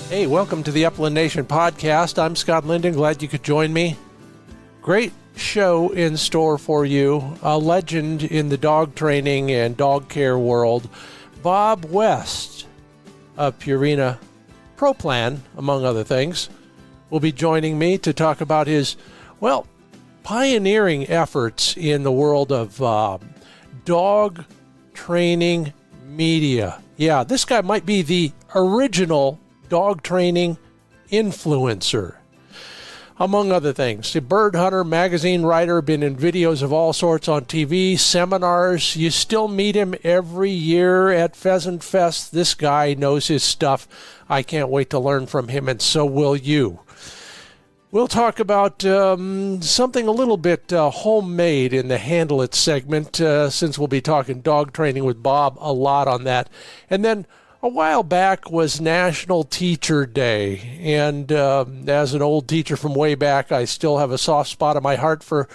Hey, welcome to the Upland Nation podcast. I'm Scott Linden. Glad you could join me. Great show in store for you. A legend in the dog training and dog care world, Bob West of Purina Pro Plan, among other things, will be joining me to talk about his, pioneering efforts in the world of dog training media. Yeah, this guy might be the original dog training influencer, among other things. A bird hunter, magazine writer, been in videos of all sorts on TV, seminars. You still meet him every year at Pheasant Fest. This guy knows his stuff. I can't wait to learn from him, and so will you. We'll talk about something a little bit homemade in the Handle It segment, since we'll be talking dog training with Bob a lot on that. And then a while back was National Teacher Day, and as an old teacher from way back, I still have a soft spot in my heart for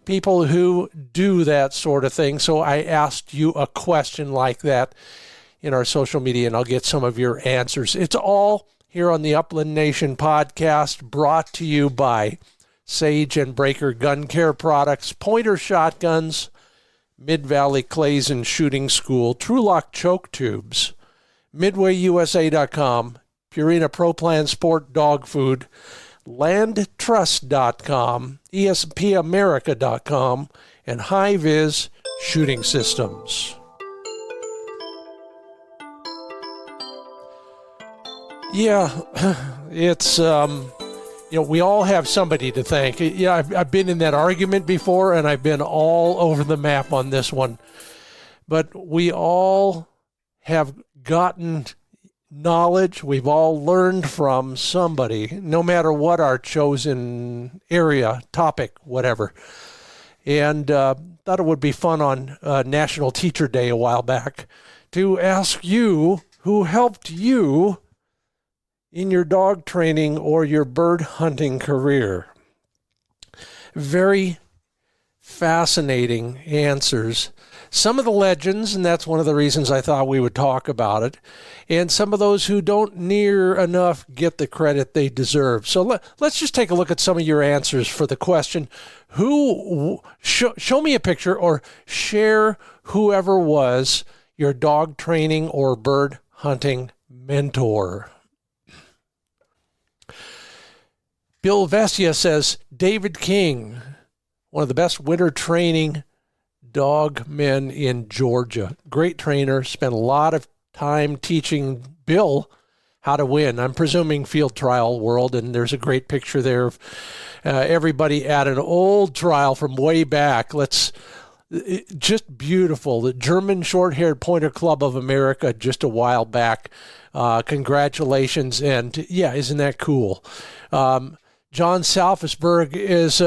people who do that sort of thing. So I asked you a question like that in our social media, and I'll get some of your answers. It's all here on the Upland Nation podcast, brought to you by Sage and Breaker Gun Care Products, Pointer Shotguns, Mid-Valley Clays and Shooting School, TruLock Choke Tubes, MidwayUSA.com, Purina Pro Plan Sport Dog Food, LandTrust.com, ESPAmerica.com, and High-Vis Shooting Systems. Yeah, it's, we all have somebody to thank. Yeah, I've been in that argument before, and I've been all over the map on this one. But we all have gotten knowledge. We've all learned from somebody, no matter what our chosen area, topic, whatever. And thought it would be fun on National Teacher Day a while back to ask you who helped you in your dog training or your bird hunting career. Very fascinating answers. Some of the legends, and that's one of the reasons I thought we would talk about it, and some of those who don't near enough get the credit they deserve. So let's just take a look at some of your answers for the question, show me a picture or share whoever was your dog training or bird hunting mentor. Bill Vestia says, David King, one of the best winter training dog men in Georgia. Great trainer, spent a lot of time teaching Bill how to win. I'm presuming field trial world, and there's a great picture there of everybody at an old trial from way back. Just beautiful. The German Short-Haired Pointer Club of America just a while back. Congratulations, and yeah, isn't that cool? John Salfisberg is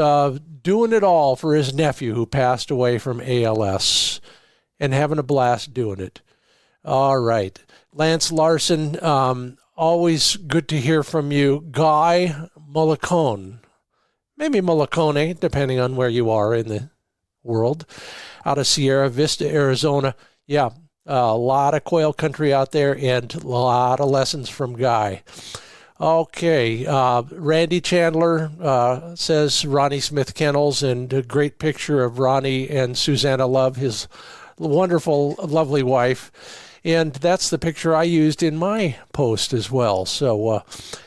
doing it all for his nephew who passed away from ALS and having a blast doing it. All right. Lance Larson, always good to hear from you. Guy Mollicone, maybe Mollicone, depending on where you are in the world, out of Sierra Vista, Arizona. Yeah, a lot of quail country out there and a lot of lessons from Guy. Okay, Randy Chandler says Ronnie Smith Kennels, and a great picture of Ronnie and Susanna Love, his wonderful, lovely wife. And that's the picture I used in my post as well. So,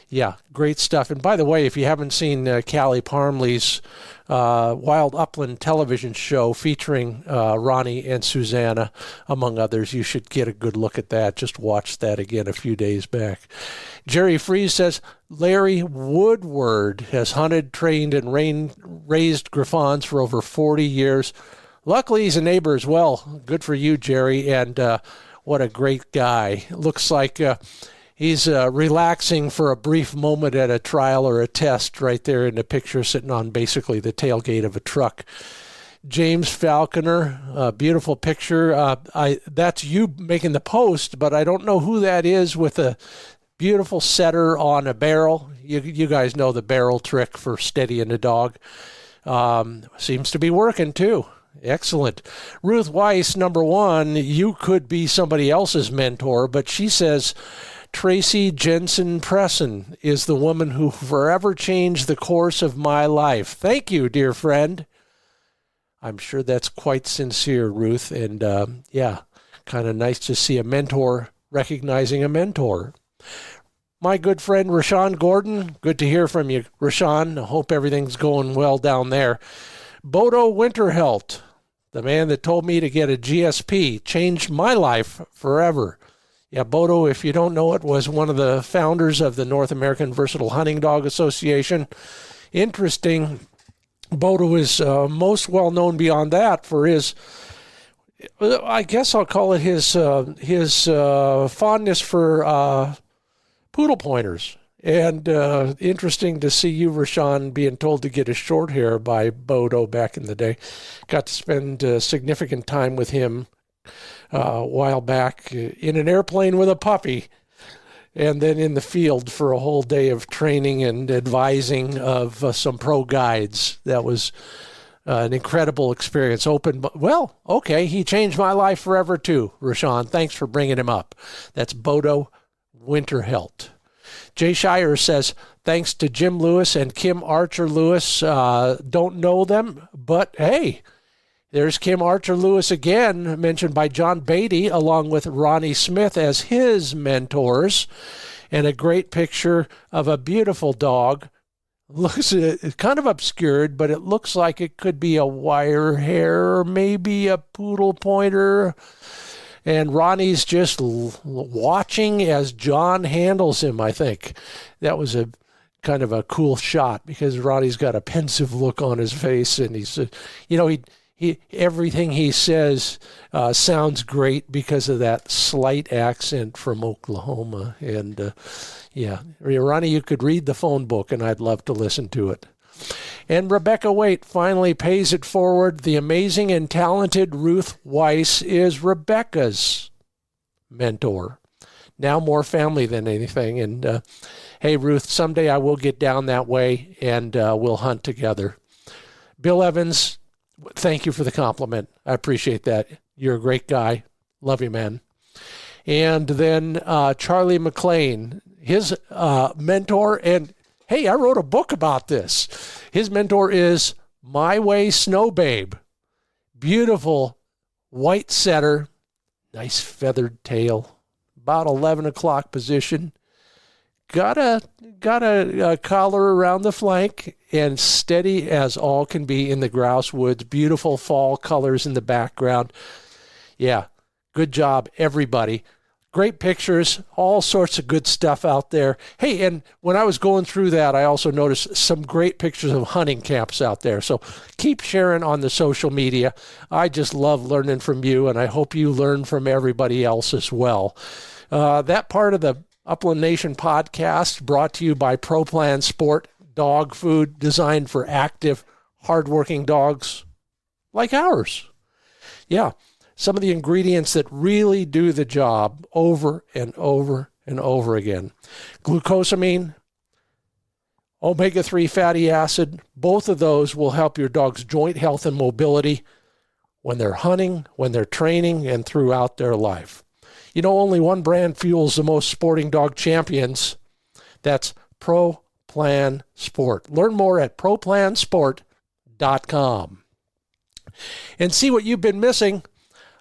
yeah, great stuff. And by the way, if you haven't seen Callie Parmley's Wild Upland television show featuring Ronnie and Susanna, among others, you should get a good look at that. Just watched that again a few days back. Jerry Fries says, Larry Woodward has hunted, trained, and raised Griffons for over 40 years. Luckily, he's a neighbor as well. Good for you, Jerry, and what a great guy. Looks like he's relaxing for a brief moment at a trial or a test right there in the picture, sitting on basically the tailgate of a truck. James Falconer, a beautiful picture. That's you making the post, but I don't know who that is with a beautiful setter on a barrel. You guys know the barrel trick for steadying a dog. Seems to be working too. Excellent. Ruth Weiss, number one, you could be somebody else's mentor, but she says Tracy Jensen Presson is the woman who forever changed the course of my life. Thank you, dear friend. I'm sure that's quite sincere, Ruth. And kind of nice to see a mentor recognizing a mentor. My good friend, Rashawn Gordon. Good to hear from you, Rashawn. I hope everything's going well down there. Bodo Winterhelt, the man that told me to get a GSP, changed my life forever. Yeah, Bodo, if you don't know it, was one of the founders of the North American Versatile Hunting Dog Association. Interesting, Bodo is most well known beyond that for his, I guess I'll call it his fondness for poodle pointers. And interesting to see you, Rashawn, being told to get a short hair by Bodo back in the day. Got to spend significant time with him a while back in an airplane with a puppy, and then in the field for a whole day of training and advising of some pro guides. That was an incredible experience. He changed my life forever too, Rashawn. Thanks for bringing him up. That's Bodo Winterhelt. Jay Shire says, thanks to Jim Lewis and Kim Archer Lewis. Don't know them, but hey, there's Kim Archer Lewis again, mentioned by John Beatty, along with Ronnie Smith as his mentors. And a great picture of a beautiful dog. Looks kind of obscured, but it looks like it could be a wire hair or maybe a poodle pointer. And Ronnie's just watching as John handles him, I think. That was a kind of a cool shot because Ronnie's got a pensive look on his face, and he's, he everything he says sounds great because of that slight accent from Oklahoma. And Ronnie, you could read the phone book, and I'd love to listen to it. And Rebecca Waite finally pays it forward. The amazing and talented Ruth Weiss is Rebecca's mentor. Now more family than anything. And hey, Ruth, someday I will get down that way and we'll hunt together. Bill Evans, thank you for the compliment. I appreciate that. You're a great guy. Love you, man. And then Charlie McLean, his mentor, and hey, I wrote a book about this. His mentor is My Way Snow Babe. Beautiful white setter, nice feathered tail, about 11 o'clock position. Got a collar around the flank and steady as all can be in the grouse woods. Beautiful fall colors in the background. Yeah, good job, everybody. Great pictures, all sorts of good stuff out there. Hey, and when I was going through that, I also noticed some great pictures of hunting camps out there. So keep sharing on the social media. I just love learning from you, and I hope you learn from everybody else as well. That part of the Upland Nation podcast brought to you by ProPlan Sport, dog food designed for active, hardworking dogs like ours. Yeah. Some of the ingredients that really do the job over and over and over again. Glucosamine, omega-3 fatty acid, both of those will help your dog's joint health and mobility when they're hunting, when they're training, and throughout their life. You know, only one brand fuels the most sporting dog champions. That's ProPlan Sport. Learn more at ProPlansport.com. And see what you've been missing.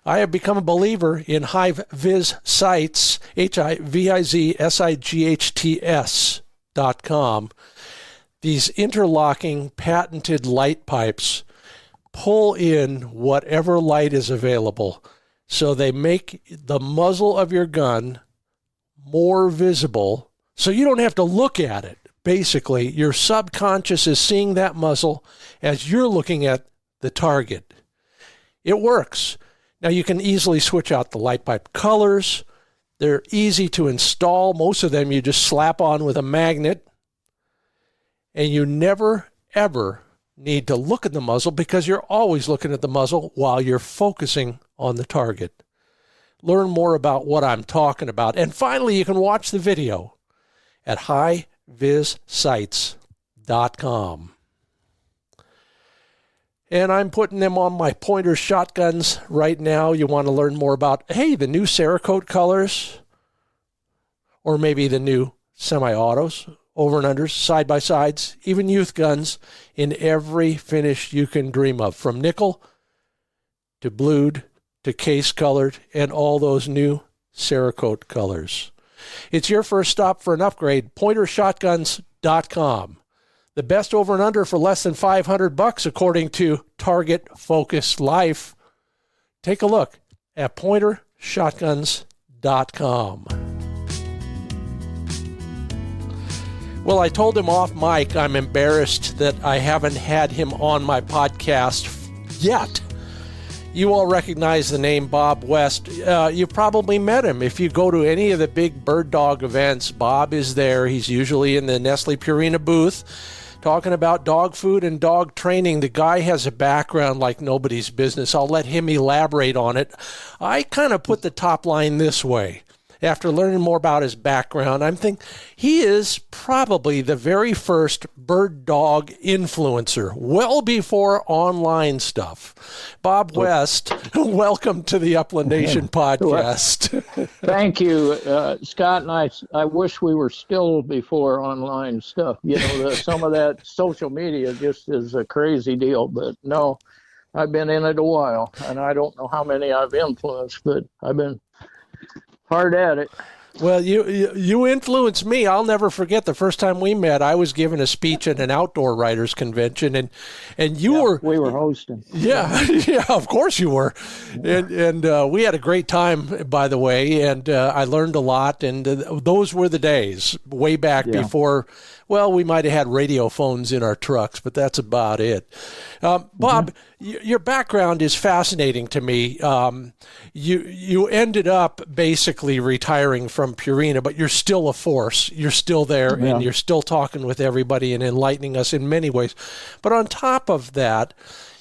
I have become a believer in HiViz Sights, HiVizSights.com. These interlocking patented light pipes pull in whatever light is available. So they make the muzzle of your gun more visible. So you don't have to look at it. Basically, your subconscious is seeing that muzzle as you're looking at the target. It works. Now, you can easily switch out the light pipe colors. They're easy to install. Most of them you just slap on with a magnet. And you never, ever need to look at the muzzle because you're always looking at the muzzle while you're focusing on the target. Learn more about what I'm talking about. And finally, you can watch the video at HiVizSights.com. And I'm putting them on my pointer shotguns right now. You want to learn more about, hey, the new Cerakote colors, or maybe the new semi-autos, over and unders, side-by-sides, even youth guns in every finish you can dream of, from nickel to blued to case-colored and all those new Cerakote colors. It's your first stop for an upgrade, pointershotguns.com. The best over and under for less than $500 according to Target Focus Life. Take a look at pointershotguns.com. Well, I told him off mic I'm embarrassed that I haven't had him on my podcast yet. You all recognize the name Bob West. You've probably met him. If you go to any of the big bird dog events, Bob is there. He's usually in the Nestle Purina booth talking about dog food and dog training. The guy has a background like nobody's business. I'll let him elaborate on it. I kind of put the top line this way. After learning more about his background, I'm thinking he is probably the very first bird dog influencer, well before online stuff. Bob West, welcome to the Upland Nation podcast. Thank you, Scott. And I wish we were still before online stuff. You know, some of that social media just is a crazy deal. But no, I've been in it a while, and I don't know how many I've influenced, but I've been hard at it. Well, you influenced me. I'll never forget the first time we met. I was giving a speech at an outdoor writers convention, and we were hosting. Yeah, of course you were, and we had a great time, by the way, and I learned a lot. And those were the days way back before. Well, we might have had radio phones in our trucks, but that's about it. Bob, your background is fascinating to me. You ended up basically retiring from Purina, but you're still a force. You're still there, and you're still talking with everybody and enlightening us in many ways. But on top of that,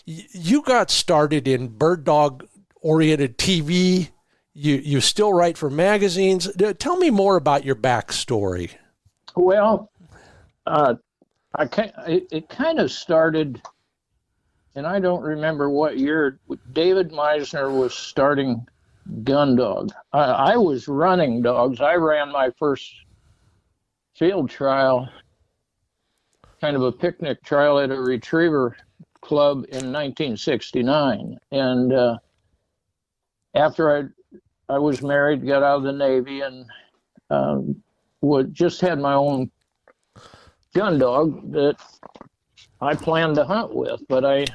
you got started in bird dog-oriented TV. You still write for magazines. Tell me more about your backstory. Well, it kind of started, and I don't remember what year. David Meisner was starting Gun Dog. I was running dogs. I ran my first field trial, kind of a picnic trial at a retriever club in 1969. And after I was married, got out of the Navy, and just had my own gun dog that I planned to hunt with, but I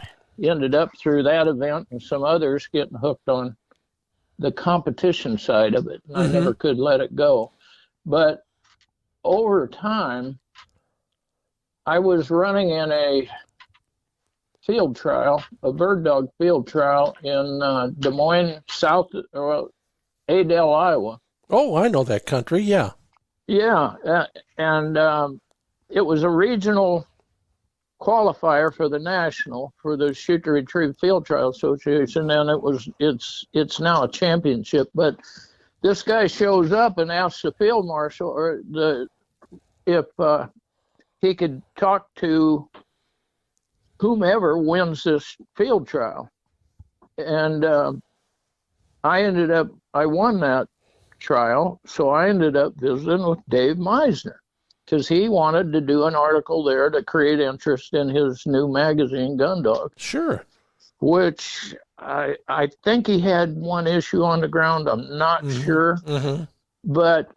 ended up through that event and some others getting hooked on the competition side of it. I never could let it go. But over time, I was running in a field trial, a bird dog field trial in Des Moines, Adel, Iowa. Oh, I know that country, yeah. Yeah, and it was a regional qualifier for the national, for the Shoot to Retrieve Field Trial Association, and it's now a championship. But this guy shows up and asks the field marshal if he could talk to whomever wins this field trial. And I won that trial, so I ended up visiting with Dave Meisner, because he wanted to do an article there to create interest in his new magazine, Gun Dog. Sure. Which I think he had one issue on the ground. I'm not sure. But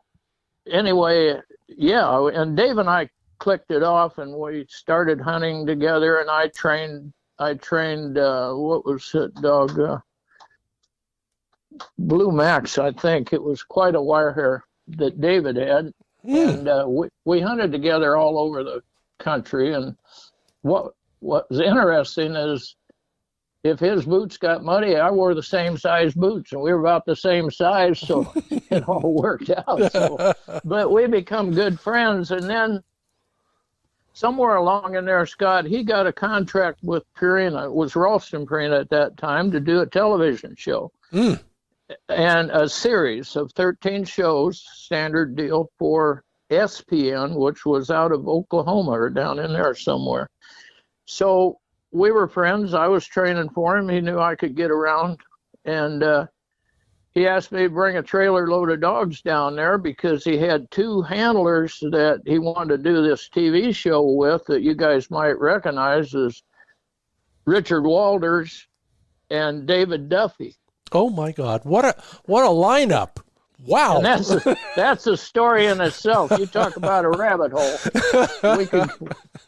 anyway, yeah, and Dave and I clicked it off, and we started hunting together, and I trained what was that dog? Blue Max, I think. It was quite a wire hair that David had. And we hunted together all over the country. And what was interesting is if his boots got muddy, I wore the same size boots, and we were about the same size, so it all worked out. So, but we become good friends. And then somewhere along in there, Scott, he got a contract with Purina. It was Ralston Purina at that time, to do a television show. And a series of 13 shows, standard deal for SPN, which was out of Oklahoma or down in there somewhere. So we were friends. I was training for him. He knew I could get around. And he asked me to bring a trailer load of dogs down there because he had two handlers that he wanted to do this TV show with that you guys might recognize as Richard Walters and David Duffy. Oh my God! What a lineup! Wow. And that's a story in itself. You talk about a rabbit hole.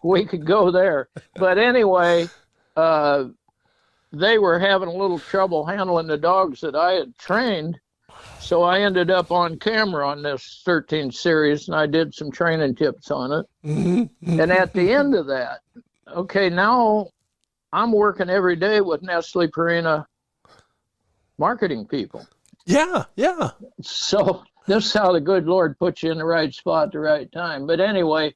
We could go there. But anyway, they were having a little trouble handling the dogs that I had trained. So I ended up on camera on this 13 series, and I did some training tips on it. Mm-hmm. And at the end of that, okay, now I'm working every day with Nestle Purina marketing people. Yeah, yeah. So this is how the good Lord puts you in the right spot at the right time. But anyway,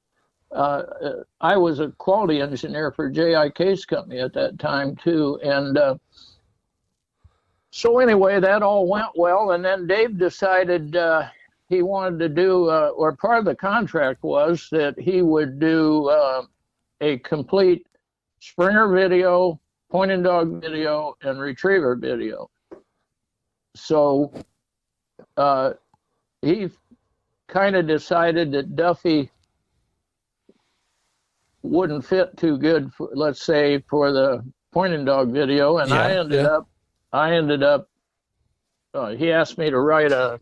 I was a quality engineer for JIK's company at that time too. And so anyway, that all went well. And then Dave decided he wanted to do, or part of the contract was that he would do a complete Springer video, pointing dog video, and retriever video. So he kind of decided that Duffy wouldn't fit too good, for, let's say, for the pointing dog video, and I ended up. He asked me to write a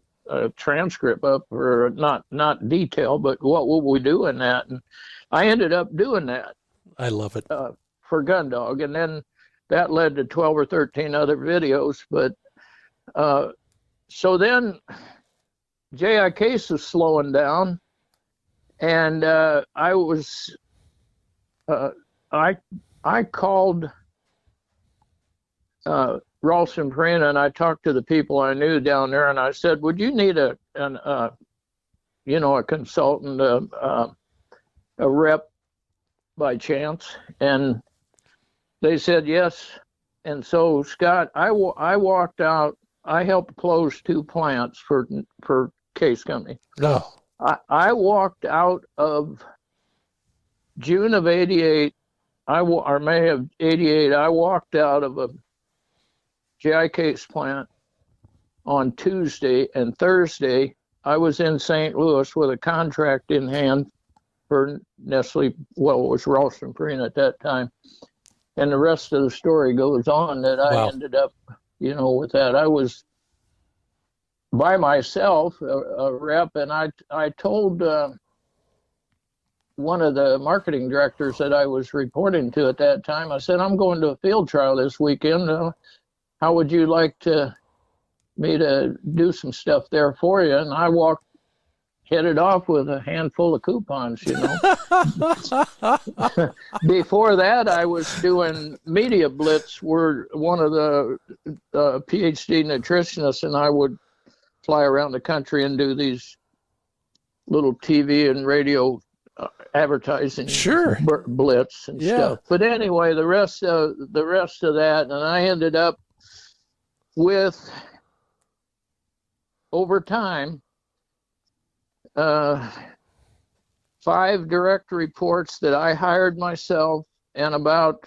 transcript up, or not detail, but what will we do in that? And I ended up doing that. I love it for Gun Dog, and then that led to 12 or 13 other videos, but. So then JIK is slowing down, and I called Ralston Purina, and I talked to the people I knew down there, and I said, would you need a consultant, a rep by chance? And they said yes. And so, Scott, I walked out. I helped close 2 plants for Case Company. No. I walked out of June of '88, or May of '88. I walked out of a JIK's plant on Tuesday, and Thursday I was in St. Louis with a contract in hand for Nestle. Well, it was Ralston Purina at that time. And the rest of the story goes on that I ended up, with that. I was by myself, a rep, and I told one of the marketing directors that I was reporting to at that time, I said, I'm going to a field trial this weekend. How would you like me to do some stuff there for you? And I headed off with a handful of coupons, Before that, I was doing media blitz, where one of the PhD nutritionists and I would fly around the country and do these little TV and radio advertising blitz and stuff. But anyway, the rest of that, and I ended up with, over time, 5 direct reports that I hired myself, and about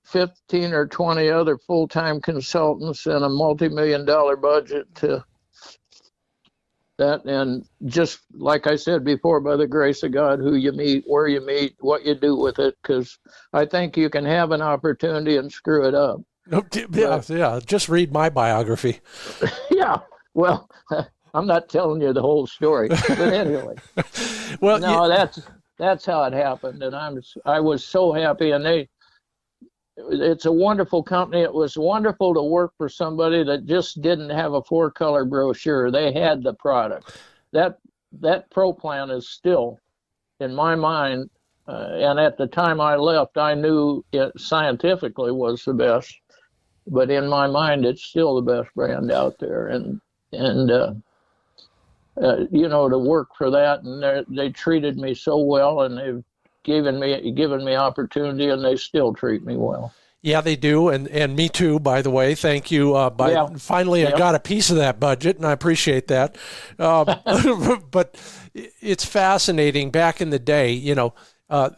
15 or 20 other full-time consultants, and a multi-million-dollar budget to that. And just like I said before, by the grace of God, who you meet, where you meet, what you do with it, because I think you can have an opportunity and screw it up. Yeah. Just read my biography. Yeah. Well, I'm not telling you the whole story, but anyway. Well, no, that's how it happened, and I was so happy. And it's a wonderful company. It was wonderful to work for somebody that just didn't have a 4-color brochure. They had the product. That Pro Plan is still, in my mind, and at the time I left, I knew it scientifically was the best, but in my mind, it's still the best brand out there. And to work for that, and they treated me so well, and they've given me opportunity, and they still treat me well. Yeah, they do, and me too, by the way. Thank you. Finally, I got a piece of that budget, and I appreciate that. But it's fascinating. Back in the day,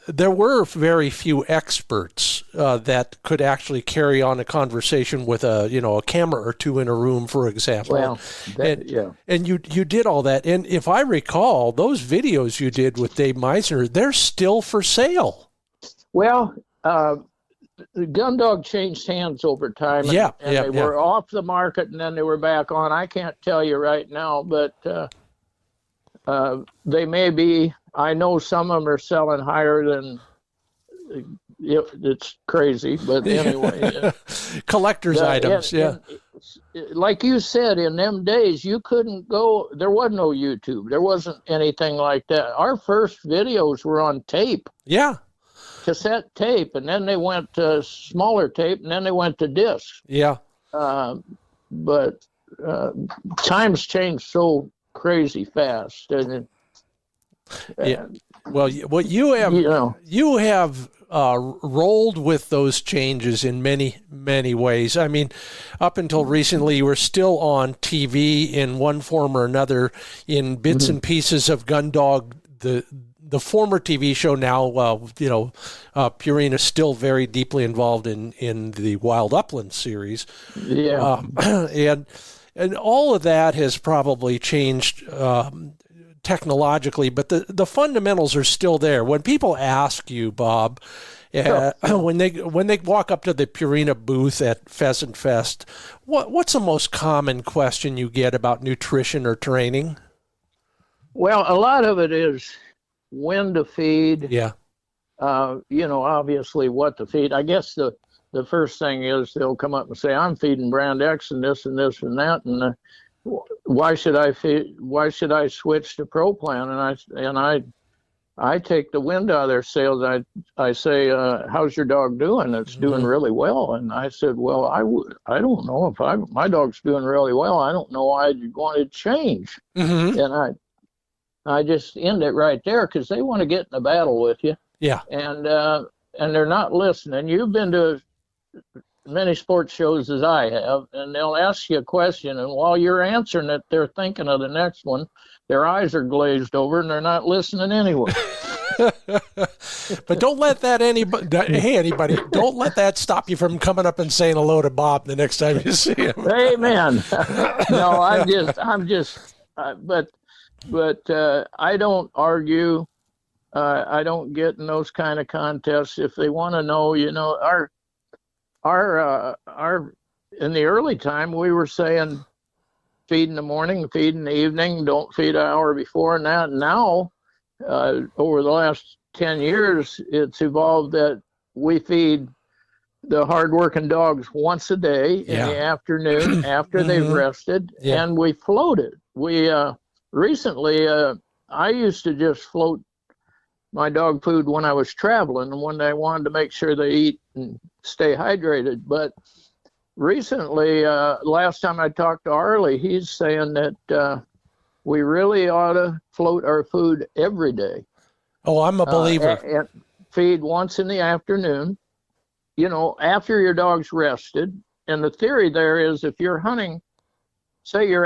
There were very few experts that could actually carry on a conversation with a camera or two in a room, for example. Well, and you did all that. And if I recall, those videos you did with Dave Meisner, they're still for sale. Well, the gun dog changed hands over time, and they were off the market, and then they were back on. I can't tell you right now, but they may be. I know some of them are selling higher than. It's crazy, but anyway. Collector's items, like you said, in them days, you couldn't go. There was no YouTube. There wasn't anything like that. Our first videos were on tape. Yeah. Cassette tape, and then they went to smaller tape, and then they went to disc. Yeah. But times change so crazy fast. And well, what you have rolled with those changes in many, many ways. I mean, up until recently, you were still on TV in one form or another in bits and pieces of Gun Dog, the former TV show. Now, Purina is still very deeply involved in the Wild Upland series. Yeah. And all of that has probably changed technologically, but the fundamentals are still there. When people ask you, Bob, when they walk up to the Purina booth at Pheasant Fest, what's the most common question you get about nutrition or training? Well, a lot of it is when to feed. Yeah. Obviously what to feed. I guess the first thing is they'll come up and say, I'm feeding brand X and this and this and that, and why should I switch to ProPlan? And I take the wind out of their sails. I say, how's your dog doing? It's doing really well. And I said, well, I don't know if my dog's doing really well. I don't know why you'd want to change. And I just end it right there, because they want to get in a battle with you. Yeah. And they're not listening. You've been to many sports shows as I have, and they'll ask you a question, and while you're answering it, they're thinking of the next one. Their eyes are glazed over, and they're not listening anyway. But don't let that anybody, don't let that stop you from coming up and saying hello to Bob the next time you see him. Amen. No, but I don't argue. I don't get in those kind of contests. If they want to know, our in the early time, we were saying feed in the morning, feed in the evening, don't feed an hour before. And that now, over the last 10 years, it's evolved that we feed the hardworking dogs once a day in the afternoon after they've rested, and we float it. We recently, I used to just float my dog food when I was traveling and when I wanted to make sure they eat and stay hydrated. But recently, last time I talked to Arlie, he's saying that we really ought to float our food every day. Oh, I'm a believer. And feed once in the afternoon, after your dog's rested. And the theory there is, if you're hunting, say you're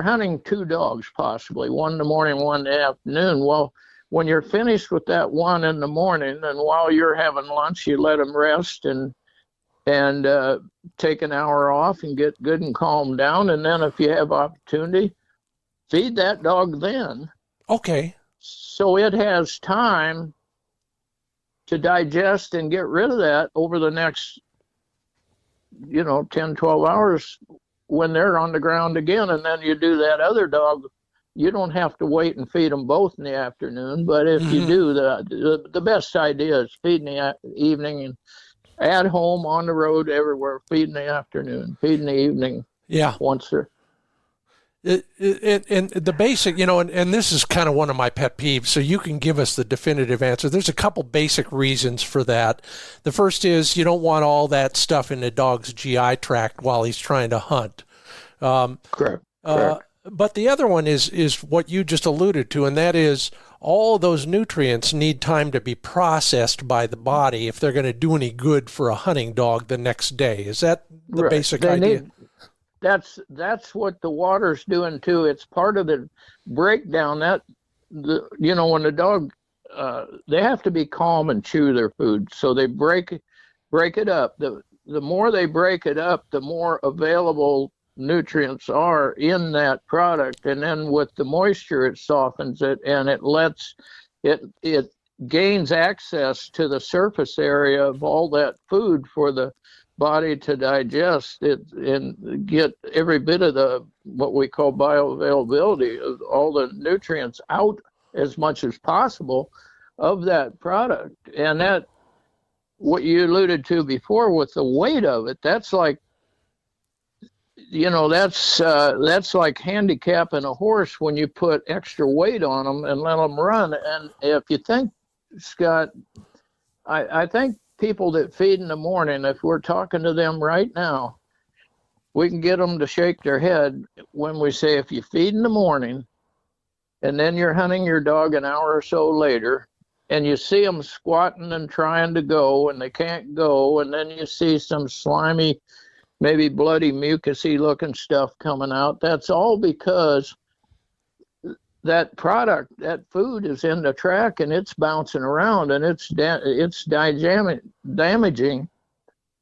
hunting two dogs possibly, one in the morning, one in the afternoon. Well, when you're finished with that one in the morning, and while you're having lunch, you let them rest and take an hour off and get good and calm down. And then if you have opportunity, feed that dog then. Okay. So it has time to digest and get rid of that over the next, 10, 12 hours when they're on the ground again. And then you do that other dog. You don't have to wait and feed them both in the afternoon, but if you do, the best idea is feed in the evening, and at home, on the road, everywhere, feed in the afternoon, feed in the evening. Yeah. Once they're... And the basic, and this is kind of one of my pet peeves, so you can give us the definitive answer. There's a couple basic reasons for that. The first is you don't want all that stuff in the dog's GI tract while he's trying to hunt. Correct. But the other one is what you just alluded to, and that is all those nutrients need time to be processed by the body if they're going to do any good for a hunting dog the next day. Is that the basic idea? That's what the water's doing too. It's part of the breakdown. When the dog they have to be calm and chew their food. So they break it up. The more they break it up, the more available nutrients are in that product. And then with the moisture, it softens it, and it gains access to the surface area of all that food for the body to digest it and get every bit of the what we call bioavailability of all the nutrients out as much as possible of that product. And that, what you alluded to before with the weight of it, that's like, that's like handicapping a horse when you put extra weight on them and let them run. And if you think, Scott, I think people that feed in the morning, if we're talking to them right now, we can get them to shake their head when we say, if you feed in the morning and then you're hunting your dog an hour or so later and you see them squatting and trying to go and they can't go, and then you see some slimy, maybe bloody, mucusy looking stuff coming out, that's all because that product, that food is in the track and it's bouncing around and it's damaging.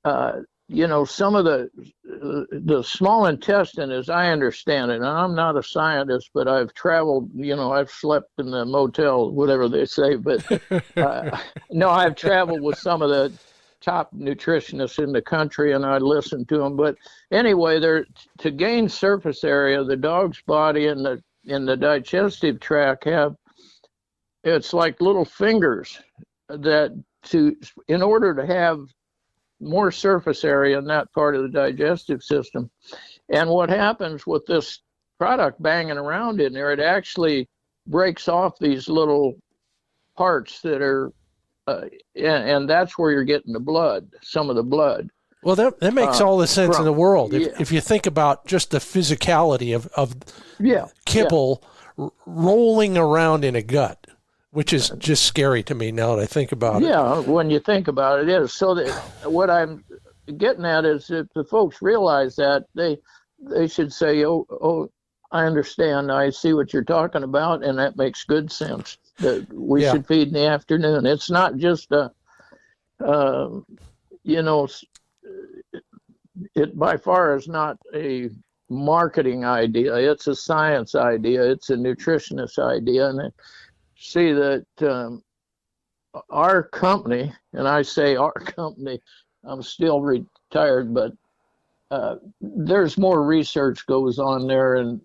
Some of the small intestine, as I understand it, and I'm not a scientist, but I've traveled, I've slept in the motel, whatever they say, but no, I've traveled with some of the top nutritionists in the country and I listen to them. But anyway, to gain surface area, the dog's body and the digestive tract it's like little fingers that in order to have more surface area in that part of the digestive system. And what happens with this product banging around in there, it actually breaks off these little parts that are, and that's where you're getting some of the blood. Well, that makes all the sense in the world. If you think about just the physicality of kibble rolling around in a gut, which is just scary to me now that I think about it. Yeah, when you think about it, it is. So what I'm getting at is if the folks realize that, they should say, oh, I understand. I see what you're talking about, and that makes good sense. That we should feed in the afternoon. It's not just it by far is not a marketing idea. It's a science idea. It's a nutritionist idea. And see that our company, and I say our company, I'm still retired, but there's more research goes on there and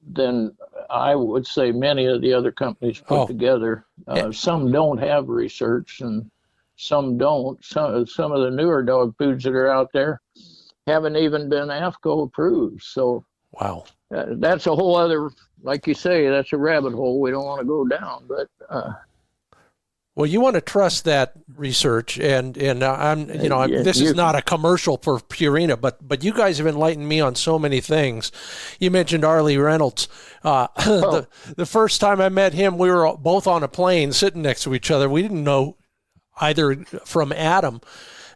than I would say many of the other companies put together. Some don't have research and some don't. Some of the newer dog foods that are out there haven't even been AFCO approved. So wow, that's a whole other, like you say, that's a rabbit hole we don't want to go down. But well, you want to trust that research, and this is not a commercial for Purina, but you guys have enlightened me on so many things. You mentioned Arlie Reynolds. The first time I met him, we were both on a plane sitting next to each other. We didn't know either from Adam.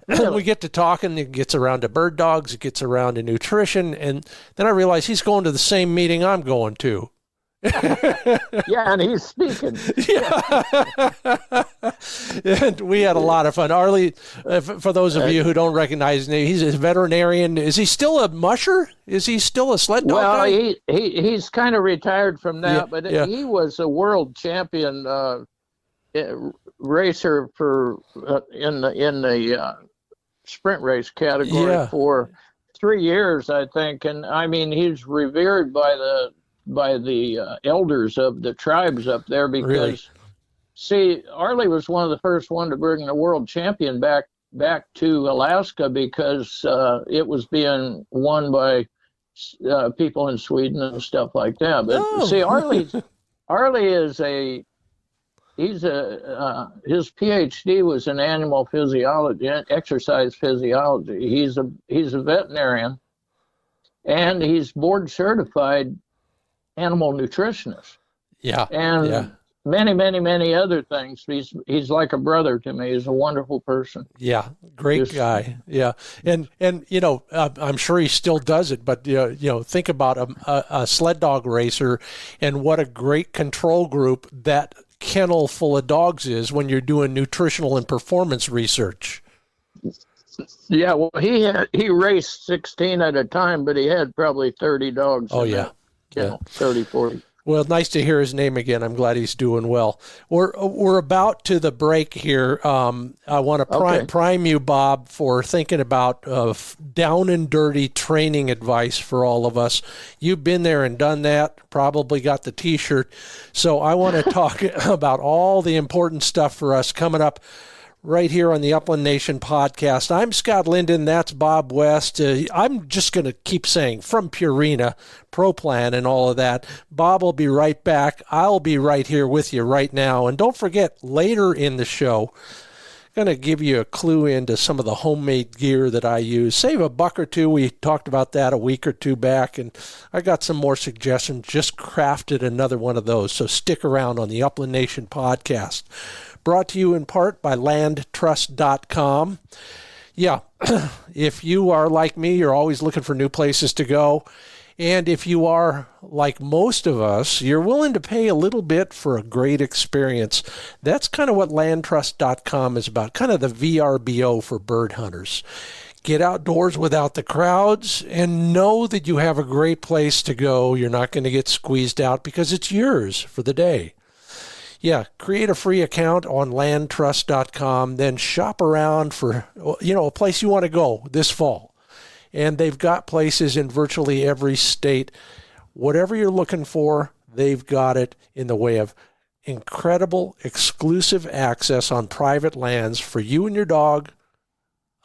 We get to talking, it gets around to bird dogs, it gets around to nutrition, and then I realize he's going to the same meeting I'm going to. Yeah, and he's speaking. Yeah. And we had a lot of fun. Arlie, for those of you who don't recognize his name, he's a veterinarian. Is he still a musher? Is he still a sled dog guy? Well, he's kind of retired from that, but he was a world champion racer for in the sprint race category for 3 years, I think. And I mean, he's revered by the elders of the tribes up there because, see, Arlie was one of the first to bring the world champion back to Alaska because it was being won by people in Sweden and stuff like that. But see, Arlie is his PhD was in animal physiology, exercise physiology. He's a veterinarian, and he's board certified animal nutritionist. Yeah. And many, many, many other things. He's like a brother to me. He's a wonderful person. Yeah. Great guy. Yeah. And I'm sure he still does it, but think about a sled dog racer and what a great control group that kennel full of dogs is when you're doing nutritional and performance research. Yeah, well, he raced 16 at a time, but he had probably 30 dogs. Oh, in yeah. that kennel, 30, 40. Well, nice to hear his name again. I'm glad he's doing well. We're about to the break here. I want to prime you, Bob, for thinking about down and dirty training advice for all of us. You've been there and done that, probably got the T-shirt. So I want to talk about all the important stuff for us coming up right here on the Upland Nation podcast. I'm Scott Linden. That's Bob West. I'm just going to keep saying from Purina, ProPlan, and all of that. Bob will be right back. I'll be right here with you right now. And don't forget, later in the show, I'm going to give you a clue into some of the homemade gear that I use. Save $1 or $2. We talked about that a week or two back, and I got some more suggestions. Just crafted another one of those. So stick around on the Upland Nation podcast. Brought to you in part by landtrust.com. Yeah, if you are like me, you're always looking for new places to go. And if you are like most of us, you're willing to pay a little bit for a great experience. That's kind of what landtrust.com is about, kind of the VRBO for bird hunters. Get outdoors without the crowds and know that you have a great place to go. You're not going to get squeezed out because it's yours for the day. Yeah, create a free account on landtrust.com, then shop around for, a place you want to go this fall. And they've got places in virtually every state. Whatever you're looking for, they've got it in the way of incredible exclusive access on private lands for you and your dog,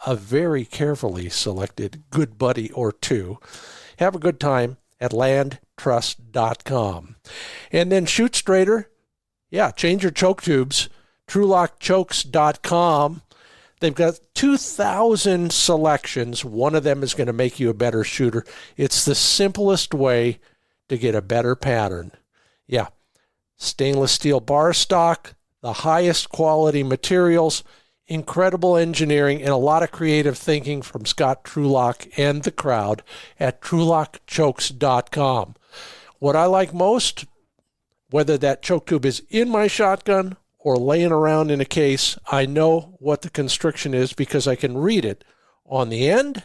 a very carefully selected good buddy or two. Have a good time at landtrust.com. And then shoot straighter. Yeah, change your choke tubes. TrueLockChokes.com. They've got 2,000 selections. One of them is going to make you a better shooter. It's the simplest way to get a better pattern. Yeah, stainless steel bar stock, the highest quality materials, incredible engineering, and a lot of creative thinking from Scott Truelock and the crowd at TrueLockChokes.com. What I like most, whether that choke tube is in my shotgun or laying around in a case, I know what the constriction is because I can read it on the end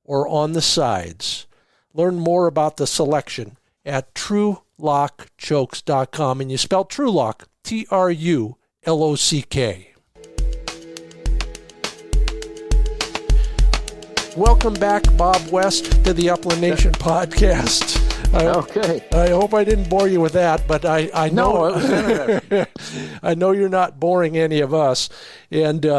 or on the sides. Learn more about the selection at TrueLockChokes.com, and you spell TrueLock, Trulock. Welcome back, Bob West, to the Upland Nation podcast. Okay. I hope I didn't bore you with that, but I know no, it was interesting. I know you're not boring any of us. And we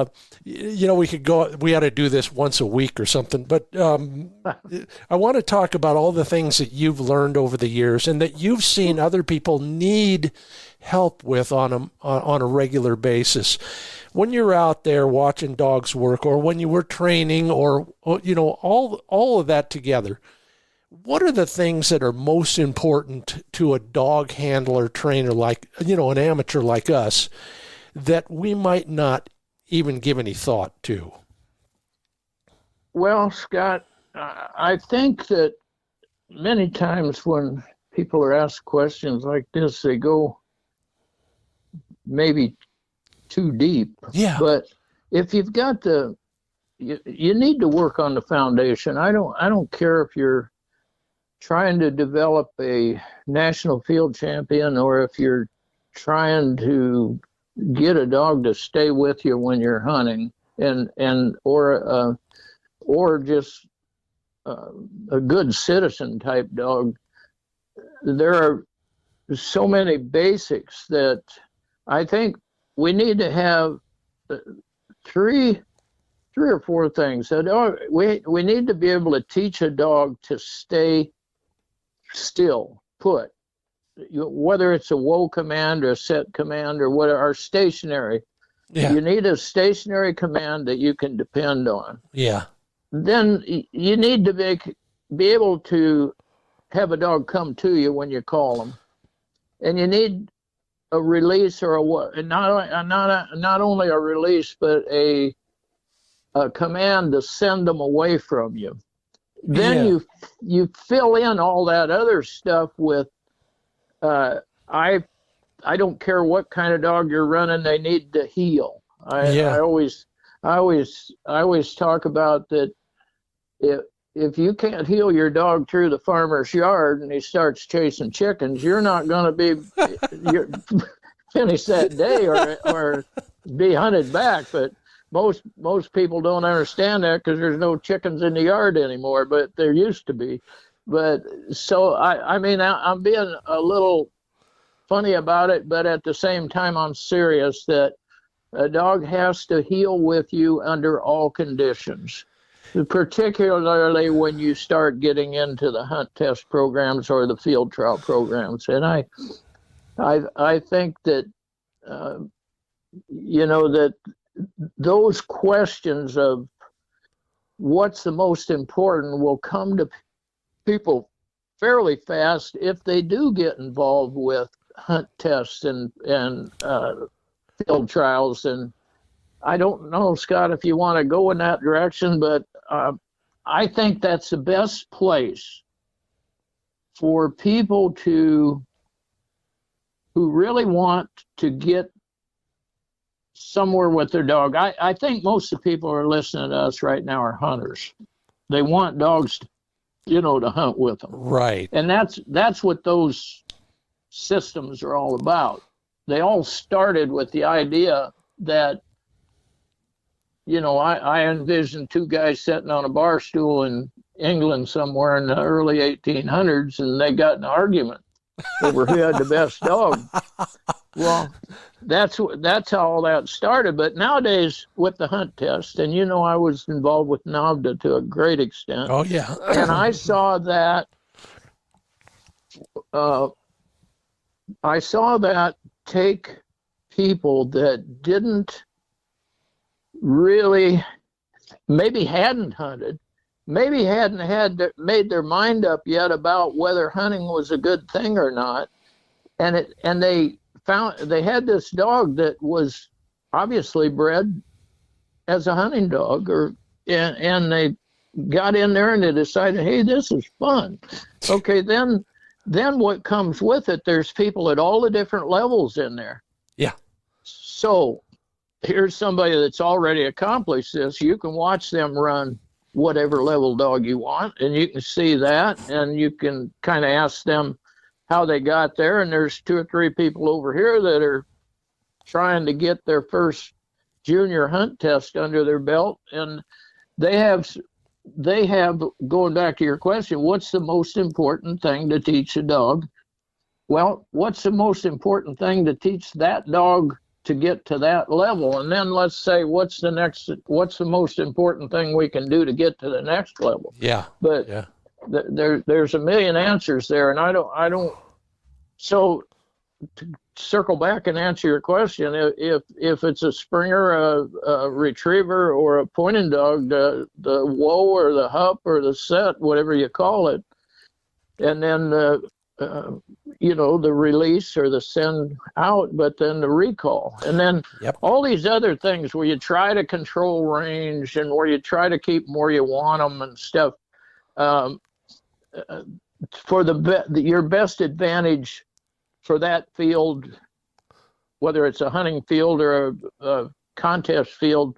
ought to do this once a week or something. But I want to talk about all the things that you've learned over the years and that you've seen other people need help with on a regular basis. When you're out there watching dogs work, or when you were training, or all of that together, what are the things that are most important to a dog handler trainer like, an amateur like us, that we might not even give any thought to? Well, Scott, I think that many times when people are asked questions like this, they go maybe too deep. Yeah. But if you've got you need to work on the foundation. I don't care if you're trying to develop a national field champion or if you're trying to get a dog to stay with you when you're hunting or just a good citizen type dog. There are so many basics that I think we need to have three or four things. We need to be able to teach a dog to stay still, put, whether it's a whoa command or a set command or whatever, or stationary. Yeah. You need a stationary command that you can depend on. Yeah. Then you need to be able to have a dog come to you when you call them, and you need a release or not only a release but a command to send them away from you. Then you fill in all that other stuff with I I don't care what kind of dog you're running, they need to heel. Yeah. I always talk about that. If you can't heel your dog through the farmer's yard and he starts chasing chickens, you're not going to be finish that day or be hunted back. But most people don't understand that because there's no chickens in the yard anymore, but there used to be. But so I mean, I'm being a little funny about it, but at the same time, I'm serious that a dog has to heel with you under all conditions, particularly when you start getting into the hunt test programs or the field trial programs. And I think that that those questions of what's the most important will come to people fairly fast if they do get involved with hunt tests and field trials. And I don't know, Scott, if you want to go in that direction, but I think that's the best place for people who really want to get somewhere with their dog. I think most of the people who are listening to us right now are hunters. They want dogs, to hunt with them. Right. And that's what those systems are all about. They all started with the idea that, I envisioned two guys sitting on a bar stool in England somewhere in the early 1800s, and they got in an argument over who had the best dog. Well, that's how all that started. But nowadays, with the hunt test, and I was involved with NAVDA to a great extent. Oh yeah. And I saw that. I saw that take people that didn't really, maybe hadn't hunted, maybe hadn't made their mind up yet about whether hunting was a good thing or not, and they found they had this dog that was obviously bred as a hunting dog, and they got in there and they decided, hey, this is fun. Okay, then what comes with it, there's people at all the different levels in there. Yeah. So here's somebody that's already accomplished this. You can watch them run whatever level dog you want, and you can see that, and you can kind of ask them how they got there. And there's 2 or 3 people over here that are trying to get their first junior hunt test under their belt, and they have, going back to your question, what's the most important thing to teach a dog? Well, what's the most important thing to teach that dog to get to that level? And then let's say, what's the most important thing we can do to get to the next level? Yeah. But yeah. There's a million answers there, and I don't. So to circle back and answer your question, if it's a Springer, a Retriever, or a pointing dog, the whoa or the hup or the set, whatever you call it, and then the release or the send out, but then the recall, and then all these other things where you try to control range and where you try to keep them where you want them and stuff. For your best advantage for that field, whether it's a hunting field or a contest field,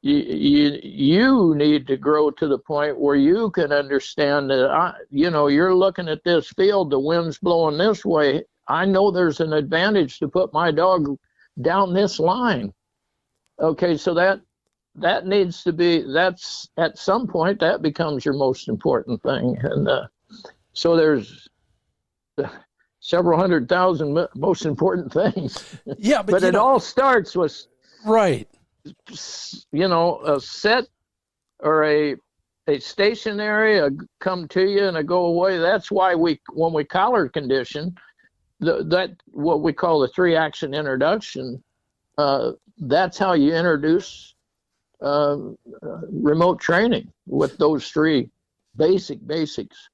you need to grow to the point where you can understand that, you're looking at this field, the wind's blowing this way. I know there's an advantage to put my dog down this line. Okay, so that needs to be, that's at some point that becomes your most important thing. And so there's several 100,000 most important things. Yeah, but it all starts with right. A set or a stationary, come to you and a go away. That's why when we collar condition, that what we call the 3-action introduction, that's how you introduce remote training with those 3 basics.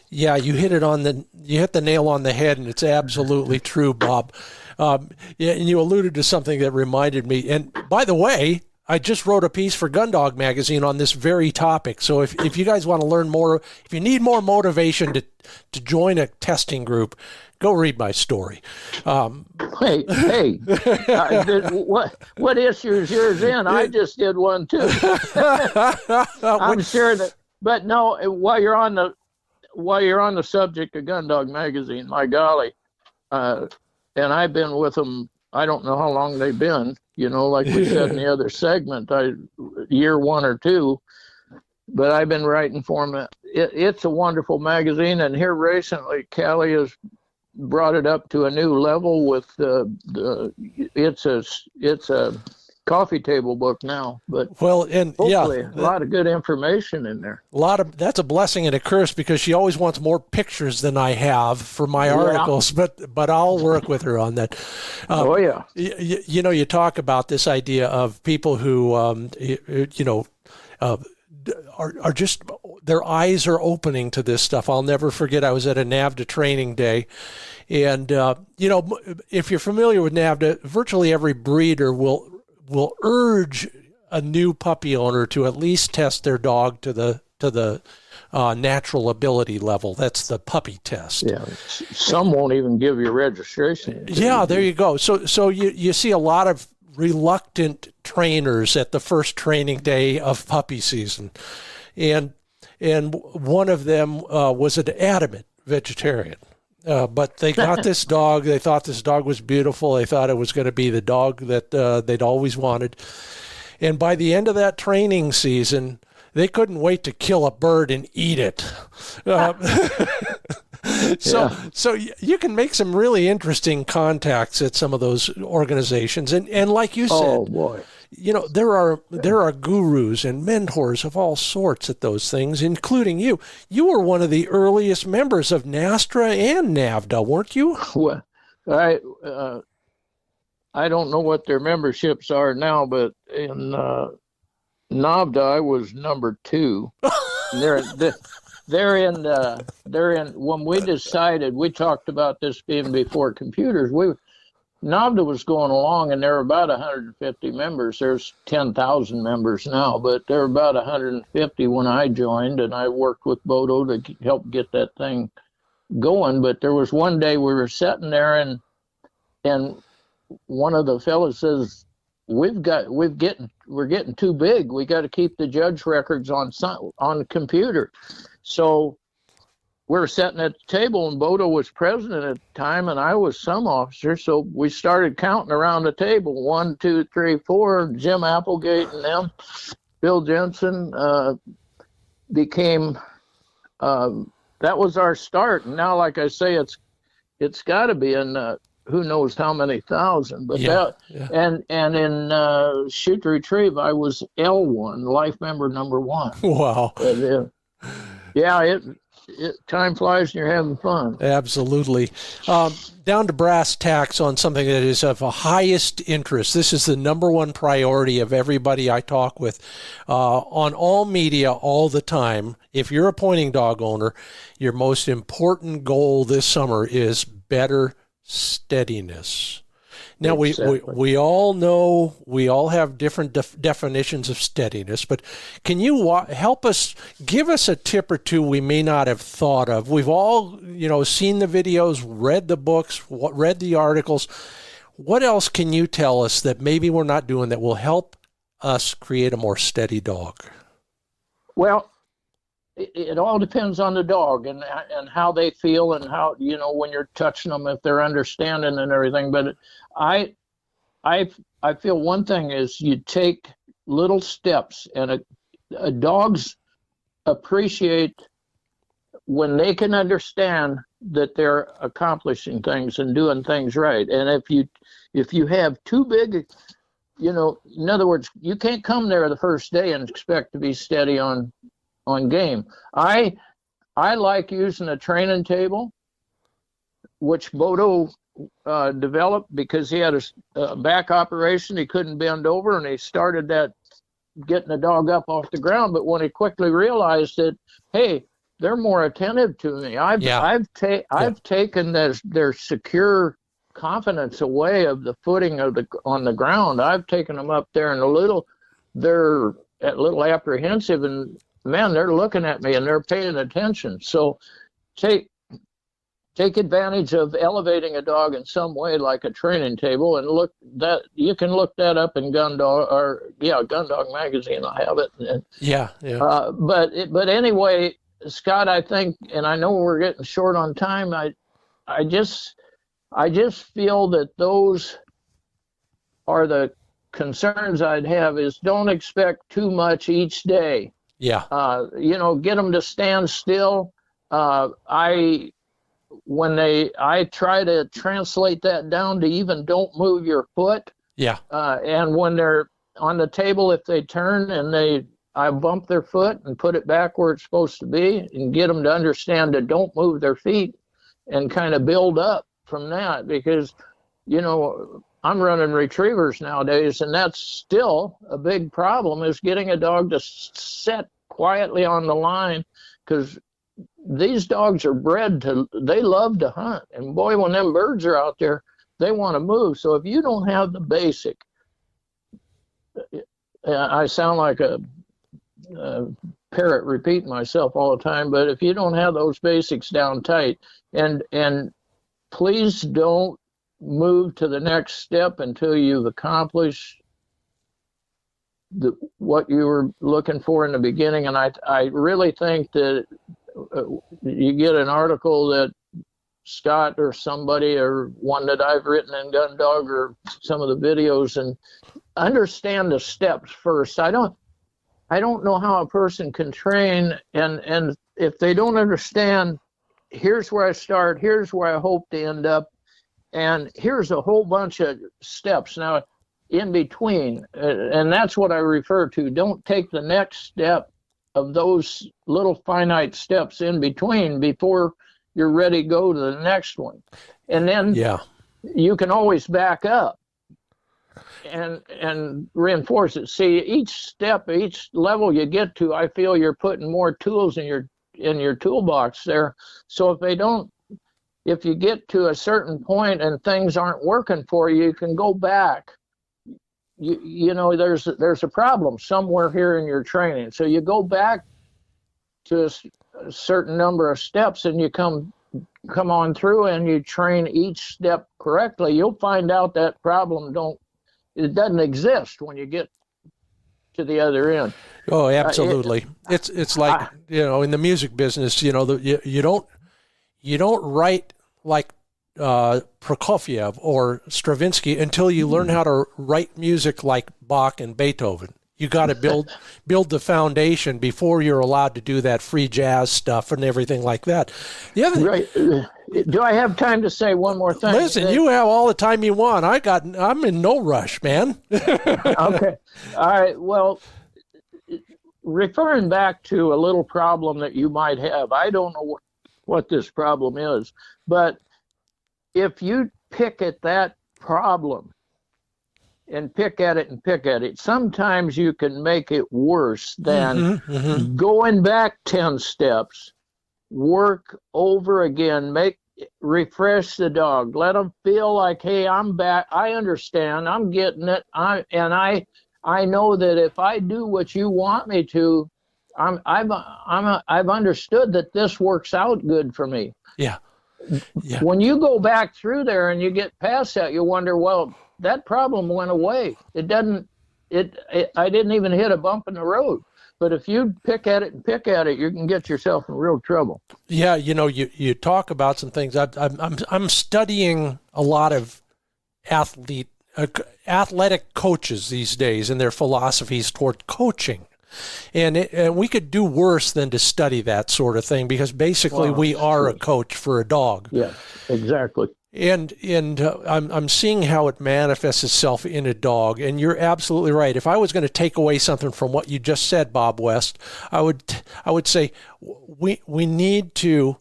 Yeah, you hit the nail on the head, and it's absolutely true, Bob. And you alluded to something that reminded me. And by the way, I just wrote a piece for Gundog Magazine on this very topic. So if you guys want to learn more, if you need more motivation to join a testing group, Go read my story. Hey, what issue is yours in? I just did one too. I'm sure that, but no. While you're on the subject of Gun Dog Magazine, my golly, and I've been with them. I don't know how long they've been. Like we said in the other segment, year 1 or 2. But I've been writing for them. It's a wonderful magazine, and here recently, Callie has brought it up to a new level with it's a coffee table book now. But hopefully a lot of good information in there. That's a blessing and a curse, because she always wants more pictures than I have for my articles. But I'll work with her on that. You talk about this idea of people who are just, their eyes are opening to this stuff. I'll never forget, I was at a NAVDA training day, and if you're familiar with NAVDA, virtually every breeder will urge a new puppy owner to at least test their dog to the natural ability level. That's the puppy test. Yeah, some won't even give you registration. Yeah, there you go. So you see a lot of reluctant trainers at the first training day of puppy season, and one of them was an adamant vegetarian, but they got this dog. They thought this dog was beautiful. They thought it was going to be the dog that they'd always wanted, and by the end of that training season, they couldn't wait to kill a bird and eat it. So you can make some really interesting contacts at some of those organizations, and like you said, oh boy, there are gurus and mentors of all sorts at those things, including you. You were one of the earliest members of NASTRA and NAVDA, weren't you? Well, I don't know what their memberships are now, but in NAVDA I was number 2. They're in when we decided, we talked about this being before computers. NAVDA was going along, and there were about 150 members. There's 10,000 members now, but there were about 150 when I joined, and I worked with Bodo to help get that thing going. But there was one day we were sitting there, and one of the fellows says, we're getting too big. We got to keep the judge records on the computer. So we're sitting at the table, and Bodo was president at the time, and I was some officer. So we started counting around the table: 1, 2, 3, 4. Jim Applegate and them, Bill Jensen became. That was our start. And now, like I say, it's got to be in who knows how many thousand. But and in shoot retrieve, I was L1, life member number 1. Wow. But, time flies and you're having fun. Absolutely. Down to brass tacks on something that is of highest interest. This is the number 1 priority of everybody I talk with on all media all the time. If you're a pointing dog owner, your most important goal this summer is better steadiness. Now, Exactly. we all know, we all have different definitions of steadiness, but can you help us, give us a tip or two we may not have thought of? We've all, seen the videos, read the books, read the articles. What else can you tell us that maybe we're not doing that will help us create a more steady dog? Well, it all depends on the dog and how they feel, and how, when you're touching them, if they're understanding and everything. But I feel one thing is you take little steps, and a dogs appreciate when they can understand that they're accomplishing things and doing things right. And if you have too big, in other words, you can't come there the first day and expect to be steady on game. I like using a training table, which Bodo developed because he had a back operation. He couldn't bend over, and he started getting the dog up off the ground. But when he quickly realized that, hey, they're more attentive to me. I've taken their secure confidence away of the footing on the ground. I've taken them up there, and they're a little apprehensive, and man, they're looking at me and they're paying attention. So take advantage of elevating a dog in some way, like a training table, and you can look that up in Gun Dog magazine. I have it. And, Yeah. but anyway, Scott, I think, and I know we're getting short on time. I just feel that those are the concerns I'd have. Is don't expect too much each day. Yeah. Get them to stand still. I try to translate that down to even don't move your foot. Yeah. And when they're on the table, if they turn and I bump their foot and put it back where it's supposed to be, and get them to understand that don't move their feet, and kind of build up from that. Because, I'm running retrievers nowadays, and that's still a big problem, is getting a dog to sit quietly on the line, because these dogs are they love to hunt. And boy, when them birds are out there, they want to move. So if you don't have the basic, I sound like a parrot repeating myself all the time, but if you don't have those basics down tight, and please don't move to the next step until you've accomplished what you were looking for in the beginning. And I really think that you get an article that Scott or somebody, or one that I've written in Gun Dog, or some of the videos, and understand the steps first. I don't know how a person can train, and if they don't understand, here's where I start, here's where I hope to end up, and here's a whole bunch of steps now in between, and that's what I refer to. Don't take the next step of those little finite steps in between before you're ready to go to the next one. And then you can always back up and reinforce it. See, each step, each level you get to, I feel you're putting more tools in your toolbox there. So if you get to a certain point and things aren't working for you, you can go back. There's a problem somewhere here in your training. So you go back to a certain number of steps, and you come on through and you train each step correctly. You'll find out that problem doesn't exist when you get to the other end. Oh, absolutely. It's like, in the music business, you don't write like Prokofiev or Stravinsky until you learn how to write music like Bach and Beethoven. You got to build the foundation before you're allowed to do that free jazz stuff and everything like that. Right. Do I have time to say one more thing? Listen, you have all the time you want. I'm in no rush, man. Okay. All right. Well, referring back to a little problem that you might have, I don't know what this problem is, but if you pick at that problem and pick at it, sometimes you can make it worse than going back 10 steps, work over again, refresh the dog, let them feel like, hey, I'm back, I understand, I'm getting it, I know that if I do what you want me to, I've understood that this works out good for me. Yeah. When you go back through there and you get past that, you wonder, well, that problem went away. I didn't even hit a bump in the road. But if you pick at it, you can get yourself in real trouble. Yeah, you talk about some things. I'm studying a lot of athletic coaches these days and their philosophies toward coaching. And we could do worse than to study that sort of thing, because basically we are a coach for a dog. Yeah, exactly. And I'm seeing how it manifests itself in a dog. And you're absolutely right. If I was going to take away something from what you just said, Bob West, I would say we need to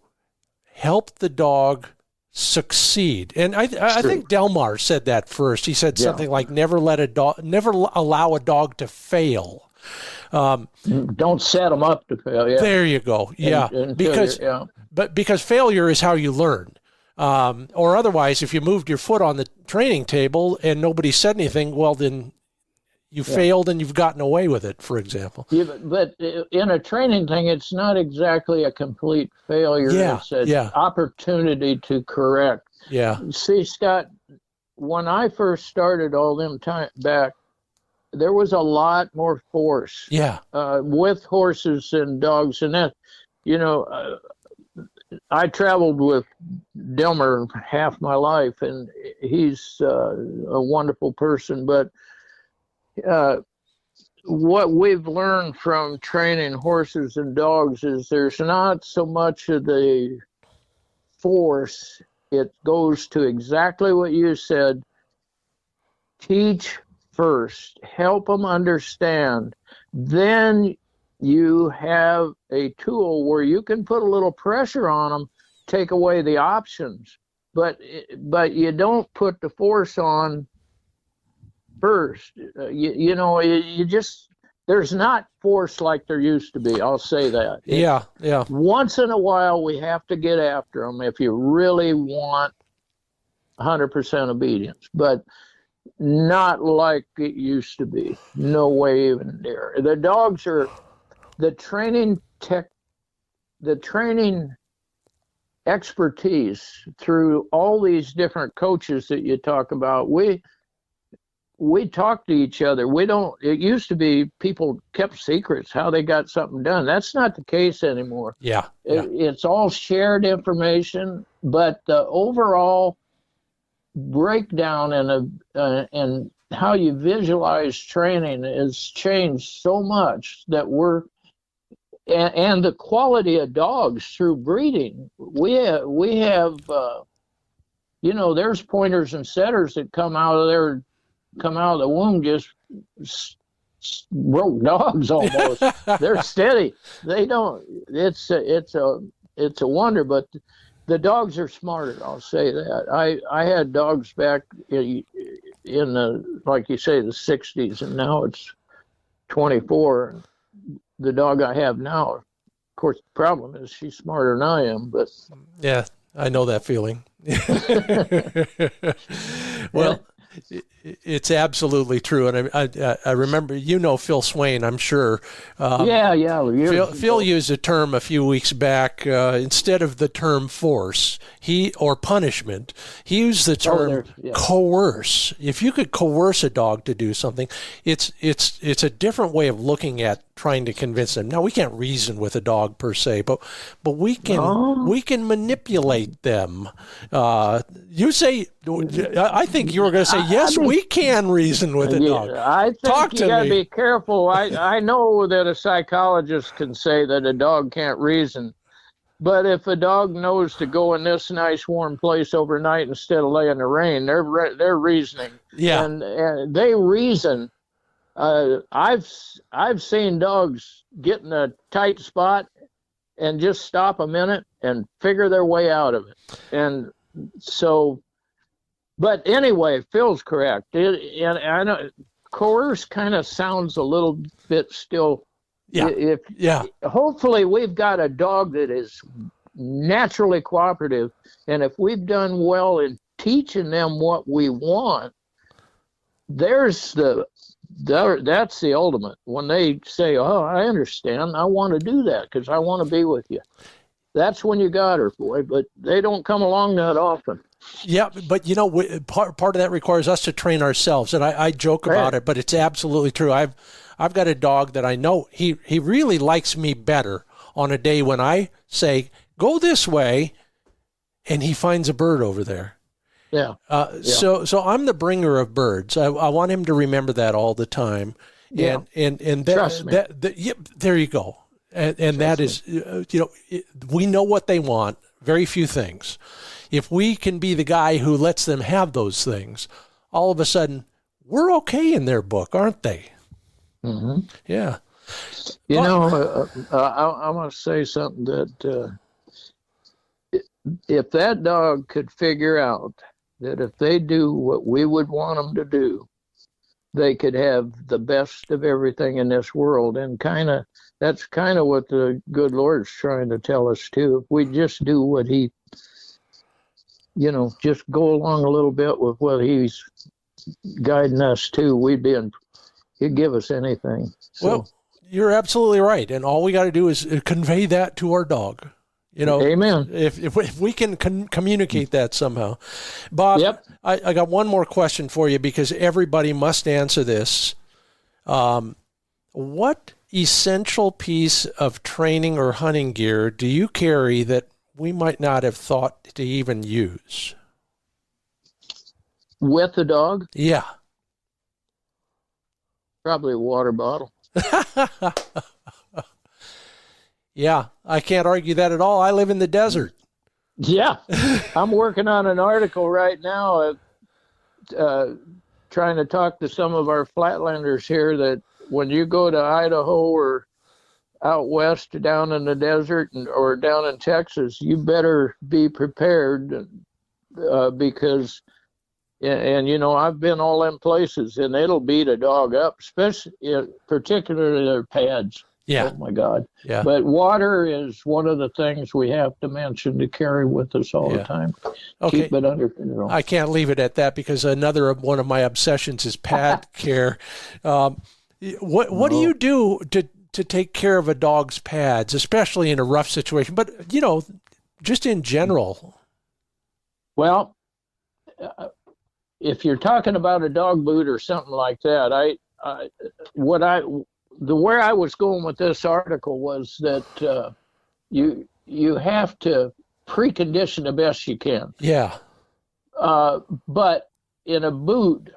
help the dog succeed. And I think Delmar said that first. He said something like, never allow a dog to fail. Don't set them up to fail. Yeah. There you go. Yeah. Because failure is how you learn. Or otherwise, if you moved your foot on the training table and nobody said anything, well, then you failed and you've gotten away with it, for example. Yeah, but in a training thing, it's not exactly a complete failure. Yeah, It's an opportunity to correct. Yeah. See, Scott, when I first started all them time back, there was a lot more force. Yeah. With horses and dogs, and that, I traveled with Delmer half my life, and he's a wonderful person. But what we've learned from training horses and dogs is there's not so much of the force. It goes to exactly what you said. Teach first, help them understand. Then you have a tool where you can put a little pressure on them, take away the options, but you don't put the force on first. You just, there's not force like there used to be. I'll say that. Yeah. Once in a while, we have to get after them if you really want 100% obedience, but not like it used to be. No way even there. The dogs are the training expertise through all these different coaches that you talk about. We talk to each other. It used to be people kept secrets how they got something done. That's not the case anymore. Yeah. It's all shared information, but the overall breakdown and how you visualize training has changed so much that and the quality of dogs through breeding. We have there's pointers and setters that come out of the womb just broke dogs almost. They're steady. They don't. It's a wonder, but the dogs are smarter. I'll say that. I had dogs back in the, like you say, the 60s, and now it's 24. The dog I have now, of course, the problem is she's smarter than I am. But yeah, I know that feeling. Well, it's absolutely true, and I remember, Phil Swain, I'm sure. Phil used a term a few weeks back. Instead of the term force, or punishment, he used the term coerce. If you could coerce a dog to do something, it's a different way of looking at trying to convince them. Now, we can't reason with a dog per se, but we can manipulate them. You say, I think you were going to say, yes, we can reason with a dog. I think you got to be careful. I know that a psychologist can say that a dog can't reason, but if a dog knows to go in this nice warm place overnight instead of lay in the rain, they're reasoning. Yeah, and they reason. I've seen dogs get in a tight spot and just stop a minute and figure their way out of it. And so, but anyway, Phil's correct. And I know coerce kind of sounds a little bit still. Yeah. Hopefully we've got a dog that is naturally cooperative, and if we've done well in teaching them what we want, that's the ultimate. When they say, "Oh, I understand. I want to do that because I want to be with you." That's when you got her, boy. But they don't come along that often. Yeah, but part of that requires us to train ourselves, and I joke about it, but it's absolutely true. I've got a dog that I know he really likes me better on a day when I say, "Go this way," and he finds a bird over there. Yeah. So I'm the bringer of birds. I want him to remember that all the time. And Trust me. There you go. And that is, we know what they want. Very few things. If we can be the guy who lets them have those things, all of a sudden we're okay in their book, aren't they? Mm-hmm. Yeah. I want to say something that if that dog could figure out that if they do what we would want them to do, they could have the best of everything in this world. And that's kind of what the good Lord's trying to tell us too. If we just do what he, just go along a little bit with what he's guiding us to, we'd be he'd give us anything. So, well, you're absolutely right. And all we got to do is convey that to our dog. Amen. If we can communicate that somehow. Bob, Yep. I got one more question for you because everybody must answer this. What essential piece of training or hunting gear do you carry that we might not have thought to even use? With the dog, Yeah. probably a water bottle. Yeah, I can't argue that at all. I live in the desert. Yeah. I'm working on an article right now trying to talk to some of our flatlanders here that when you go to Idaho or out west down in the desert or down in Texas, you better be prepared because, and I've been all them places and it'll beat a dog up, particularly their pads. Yeah. Oh my God. Yeah. But water is one of the things we have to mention to carry with us all the time. Okay. Keep it under control. I can't leave it at that because another one of my obsessions is pad care. What do you do to take care of a dog's pads, especially in a rough situation? But, just in general. Well, if you're talking about a dog boot or something like that, where I was going with this article was that you have to precondition the best you can. Yeah. But in a boot,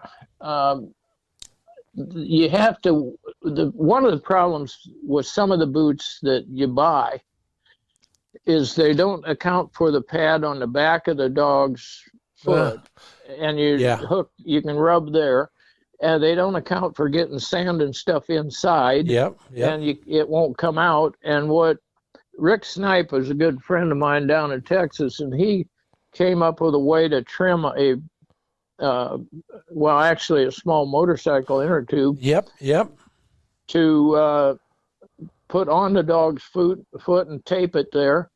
you have to. One of the problems with some of the boots that you buy is they don't account for the pad on the back of the dog's foot, and you can rub there. And they don't account for getting sand and stuff inside. Yep. And it won't come out. And what Rick Snipe is a good friend of mine down in Texas, and he came up with a way to trim actually a small motorcycle inner tube. Yep. To put on the dog's foot and tape it there.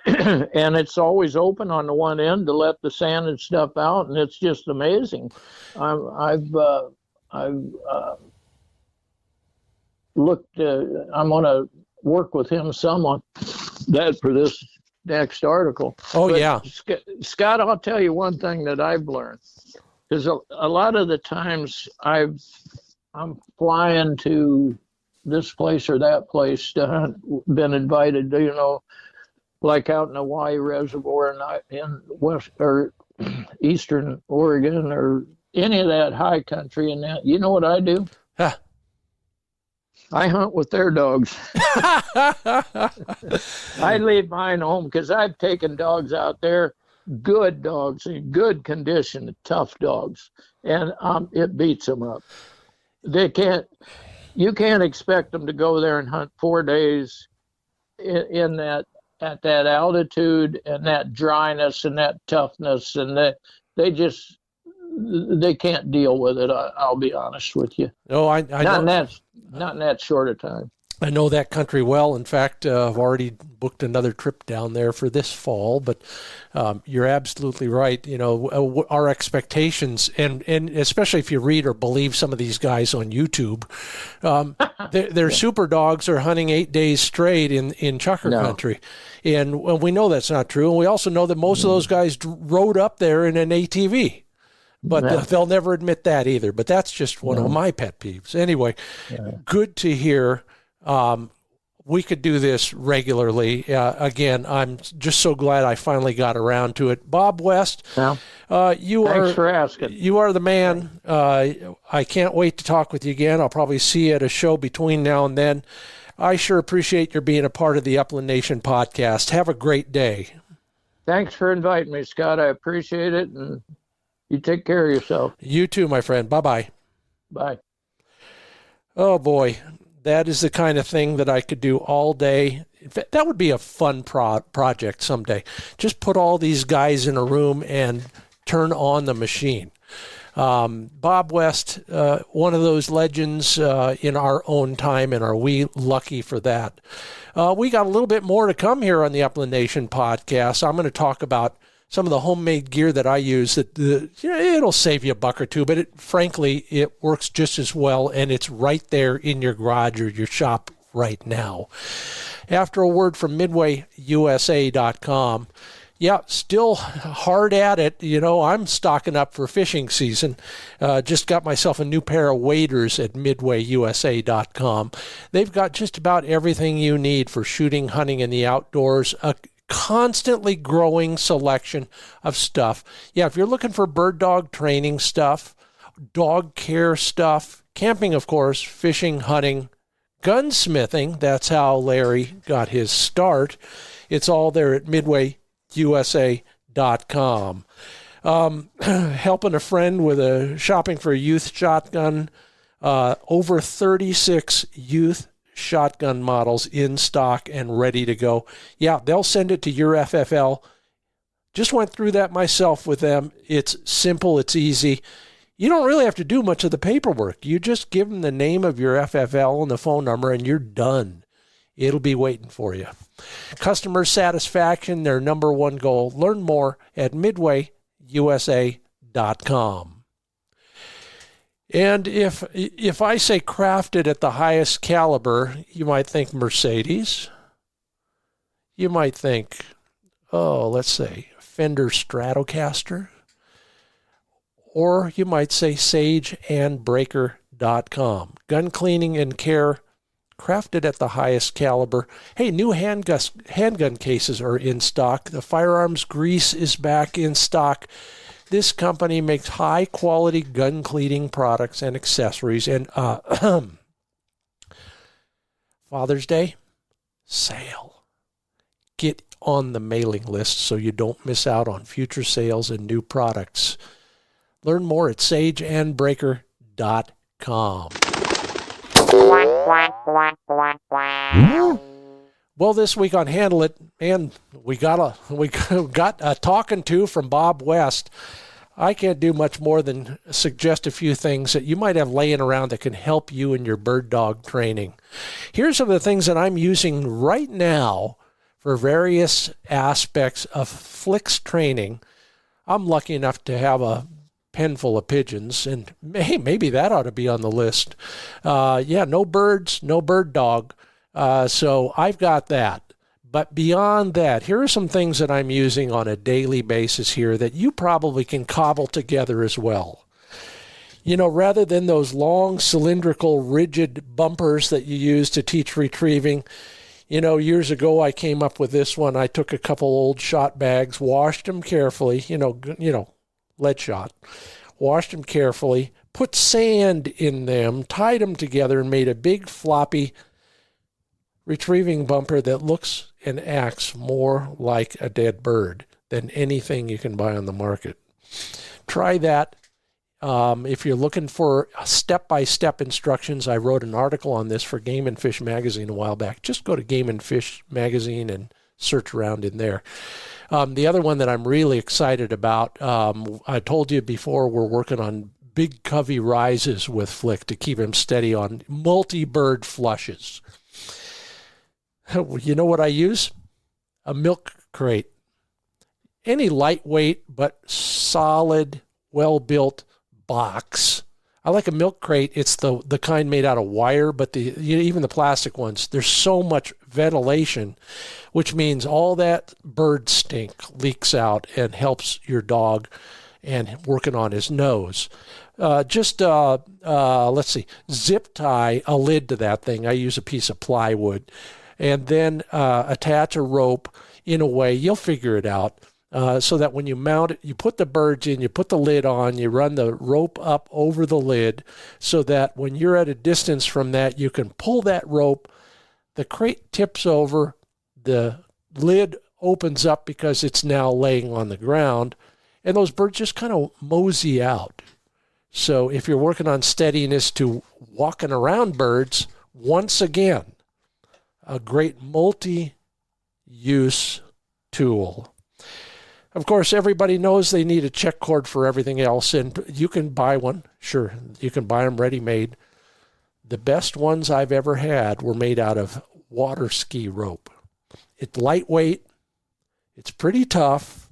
And it's always open on the one end to let the sand and stuff out, and it's just amazing. I've looked. I'm going to work with him some on that for this next article. Oh, yeah. Scott, I'll tell you one thing that I've learned, because a lot of the times I'm flying to this place or that place to hunt, been invited to, like out in the Hawaii Reservoir and in west or eastern Oregon or any of that high country and that. You know what I do? Huh. I hunt with their dogs. I leave mine home because I've taken dogs out there, good dogs in good condition, tough dogs, and it beats them up. You can't expect them to go there and hunt 4 days in that, at that altitude and that dryness and that toughness, and they can't deal with it. I'll be honest with you. No, I not in that short a time. I know that country well. In fact, I've already booked another trip down there for this fall. But you're absolutely right. Our expectations, and especially if you read or believe some of these guys on YouTube, their super dogs are hunting 8 days straight in chukar country. And we know that's not true. And we also know that most of those guys rode up there in an ATV. But they'll never admit that either. But that's just one of my pet peeves. Anyway, good to hear. We could do this regularly. Again, I'm just so glad I finally got around to it. Bob West, thanks for asking. You are the man. I can't wait to talk with you again. I'll probably see you at a show between now and then. I sure appreciate your being a part of the Upland Nation podcast. Have a great day. Thanks for inviting me, Scott. I appreciate it, and you take care of yourself. You too, my friend. Bye-bye. Bye. Oh, boy. That is the kind of thing that I could do all day. In fact, that would be a fun project someday. Just put all these guys in a room and turn on the machine. Bob West, one of those legends in our own time, and are we lucky for that? We got a little bit more to come here on the Upland Nation podcast. I'm going to talk about some of the homemade gear that I use, that it'll save you $1 or $2, but frankly, it works just as well, and it's right there in your garage or your shop right now. After a word from MidwayUSA.com. Yeah, still hard at it. I'm stocking up for fishing season. Just got myself a new pair of waders at MidwayUSA.com. They've got just about everything you need for shooting, hunting, in the outdoors. A constantly growing selection of stuff. Yeah, if you're looking for bird dog training stuff, dog care stuff, camping, of course, fishing, hunting, gunsmithing, that's how Larry got his start. It's all there at MidwayUSA.com. Helping a friend with shopping for a youth shotgun. Over 36 youth shotgun models in stock and ready to go. Yeah, they'll send it to your FFL. Just went through that myself with them. It's simple. It's easy. You don't really have to do much of the paperwork. You just give them the name of your FFL and the phone number, and you're done. It'll be waiting for you. Customer satisfaction, their number one goal. Learn more at MidwayUSA.com. And if I say crafted at the highest caliber, you might think Mercedes. You might think, let's say Fender Stratocaster. Or you might say sageandbreaker.com. Gun cleaning and care, crafted at the highest caliber. Hey, new handgun cases are in stock. The firearms grease is back in stock. This company makes high-quality gun cleaning products and accessories. And Father's Day, sale. Get on the mailing list so you don't miss out on future sales and new products. Learn more at sageandbreaker.com. Well, this week on Handle It, man, we got a talking to from Bob West. I can't do much more than suggest a few things that you might have laying around that can help you in your bird dog training. Here's some of the things that I'm using right now for various aspects of Flick's training. I'm lucky enough to have a pen full of pigeons, and hey, maybe that ought to be on the list. No birds, no bird dog. So I've got that. But beyond that, here are some things that I'm using on a daily basis here that you probably can cobble together as well. Rather than those long, cylindrical, rigid bumpers that you use to teach retrieving, years ago I came up with this one. I took a couple old shot bags, washed them carefully, lead shot, washed them carefully, put sand in them, tied them together, and made a big floppy retrieving bumper that looks and acts more like a dead bird than anything you can buy on the market. Try that. If you're looking for step-by-step instructions, I wrote an article on this for Game and Fish magazine a while back. Just go to Game and Fish magazine and search around in there. The other one that I'm really excited about, I told you before, we're working on big covey rises with Flick to keep him steady on multi-bird flushes. You know what I use? A milk crate. Any lightweight but solid, well-built box. I like a milk crate. It's the kind made out of wire, but even the plastic ones, there's so much ventilation, which means all that bird stink leaks out and helps your dog and working on his nose. Let's see, zip tie a lid to that thing. I use a piece of plywood. And then attach a rope in a way, you'll figure it out, so that when you mount it, you put the birds in, you put the lid on, you run the rope up over the lid so that when you're at a distance from that, you can pull that rope, the crate tips over, the lid opens up because it's now laying on the ground, and those birds just kind of mosey out. So if you're working on steadiness to walking around birds, once again, a great multi-use tool. Of course, everybody knows they need a check cord for everything else, and you can buy one. Sure, you can buy them ready-made. The best ones I've ever had were made out of water ski rope. It's lightweight, it's pretty tough,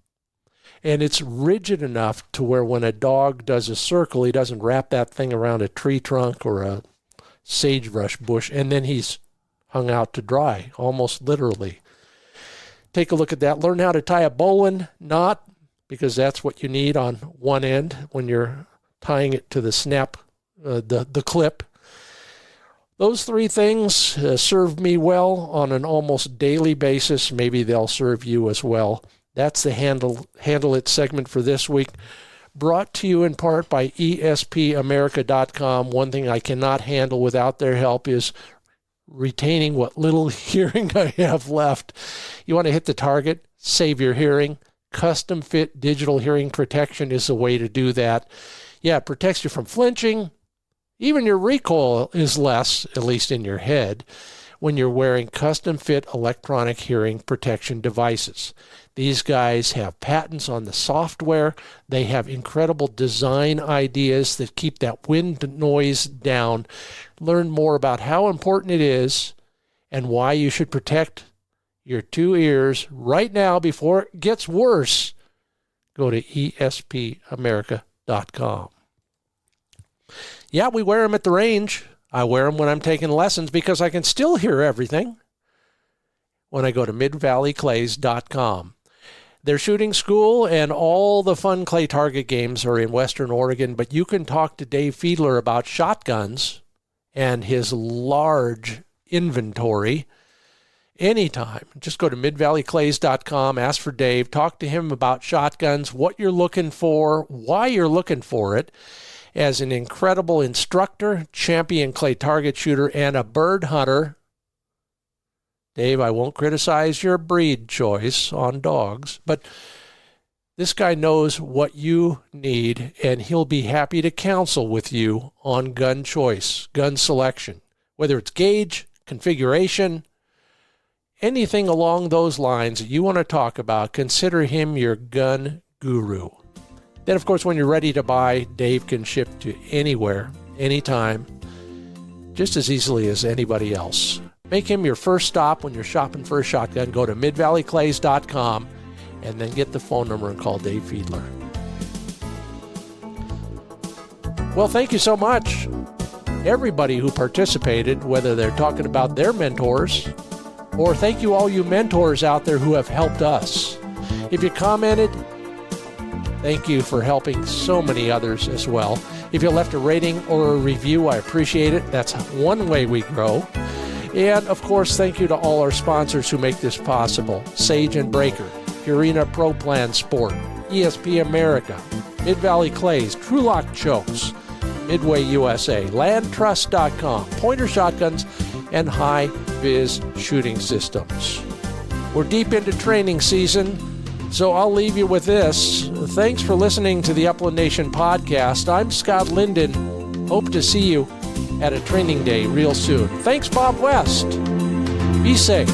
And it's rigid enough to where when a dog does a circle, he doesn't wrap that thing around a tree trunk or a sagebrush bush, and then he's hung out to dry, almost literally. Take a look at that. Learn how to tie a bowline knot, because that's what you need on one end when you're tying it to the snap, the clip. Those three things serve me well on an almost daily basis. Maybe they'll serve you as well. That's the Handle It segment for this week, brought to you in part by ESPAmerica.com. One thing I cannot handle without their help is retaining what little hearing I have left. You want to hit the target, save your hearing. Custom fit digital hearing protection is the way to do that. Yeah, it protects you from flinching. Even your recoil is less, at least in your head, when you're wearing custom fit electronic hearing protection devices. These guys have patents on the software. They have incredible design ideas that keep that wind noise down. Learn more about how important it is and why you should protect your two ears right now before it gets worse. Go to ESPAmerica.com. Yeah, we wear them at the range. I wear them when I'm taking lessons because I can still hear everything when I go to midvalleyclays.com. Their shooting school and all the fun clay target games are in Western Oregon, but you can talk to Dave Fiedler about shotguns and his large inventory anytime. Just go to midvalleyclays.com, ask for Dave, talk to him about shotguns, what you're looking for, why you're looking for it. As an incredible instructor, champion clay target shooter, and a bird hunter, Dave, I won't criticize your breed choice on dogs, but this guy knows what you need, and he'll be happy to counsel with you on gun choice, gun selection, whether it's gauge, configuration, anything along those lines that you want to talk about. Consider him your gun guru. Then, of course, when you're ready to buy, Dave can ship to anywhere, anytime, just as easily as anybody else. Make him your first stop when you're shopping for a shotgun. Go to midvalleyclays.com and then get the phone number and call Dave Fiedler. Well, thank you so much, everybody who participated, whether they're talking about their mentors, or thank you all you mentors out there who have helped us. If you commented, thank you for helping so many others as well. If you left a rating or a review, I appreciate it. That's one way we grow. And, of course, thank you to all our sponsors who make this possible. Sage and Breaker, Purina Pro Plan Sport, ESP America, Mid-Valley Clays, TruLock Chokes, Midway USA, LandTrust.com, Pointer Shotguns, and High Viz Shooting Systems. We're deep into training season, so I'll leave you with this. Thanks for listening to the Upland Nation podcast. I'm Scott Linden. Hope to see you at a training day real soon. Thanks, Bob West. Be safe.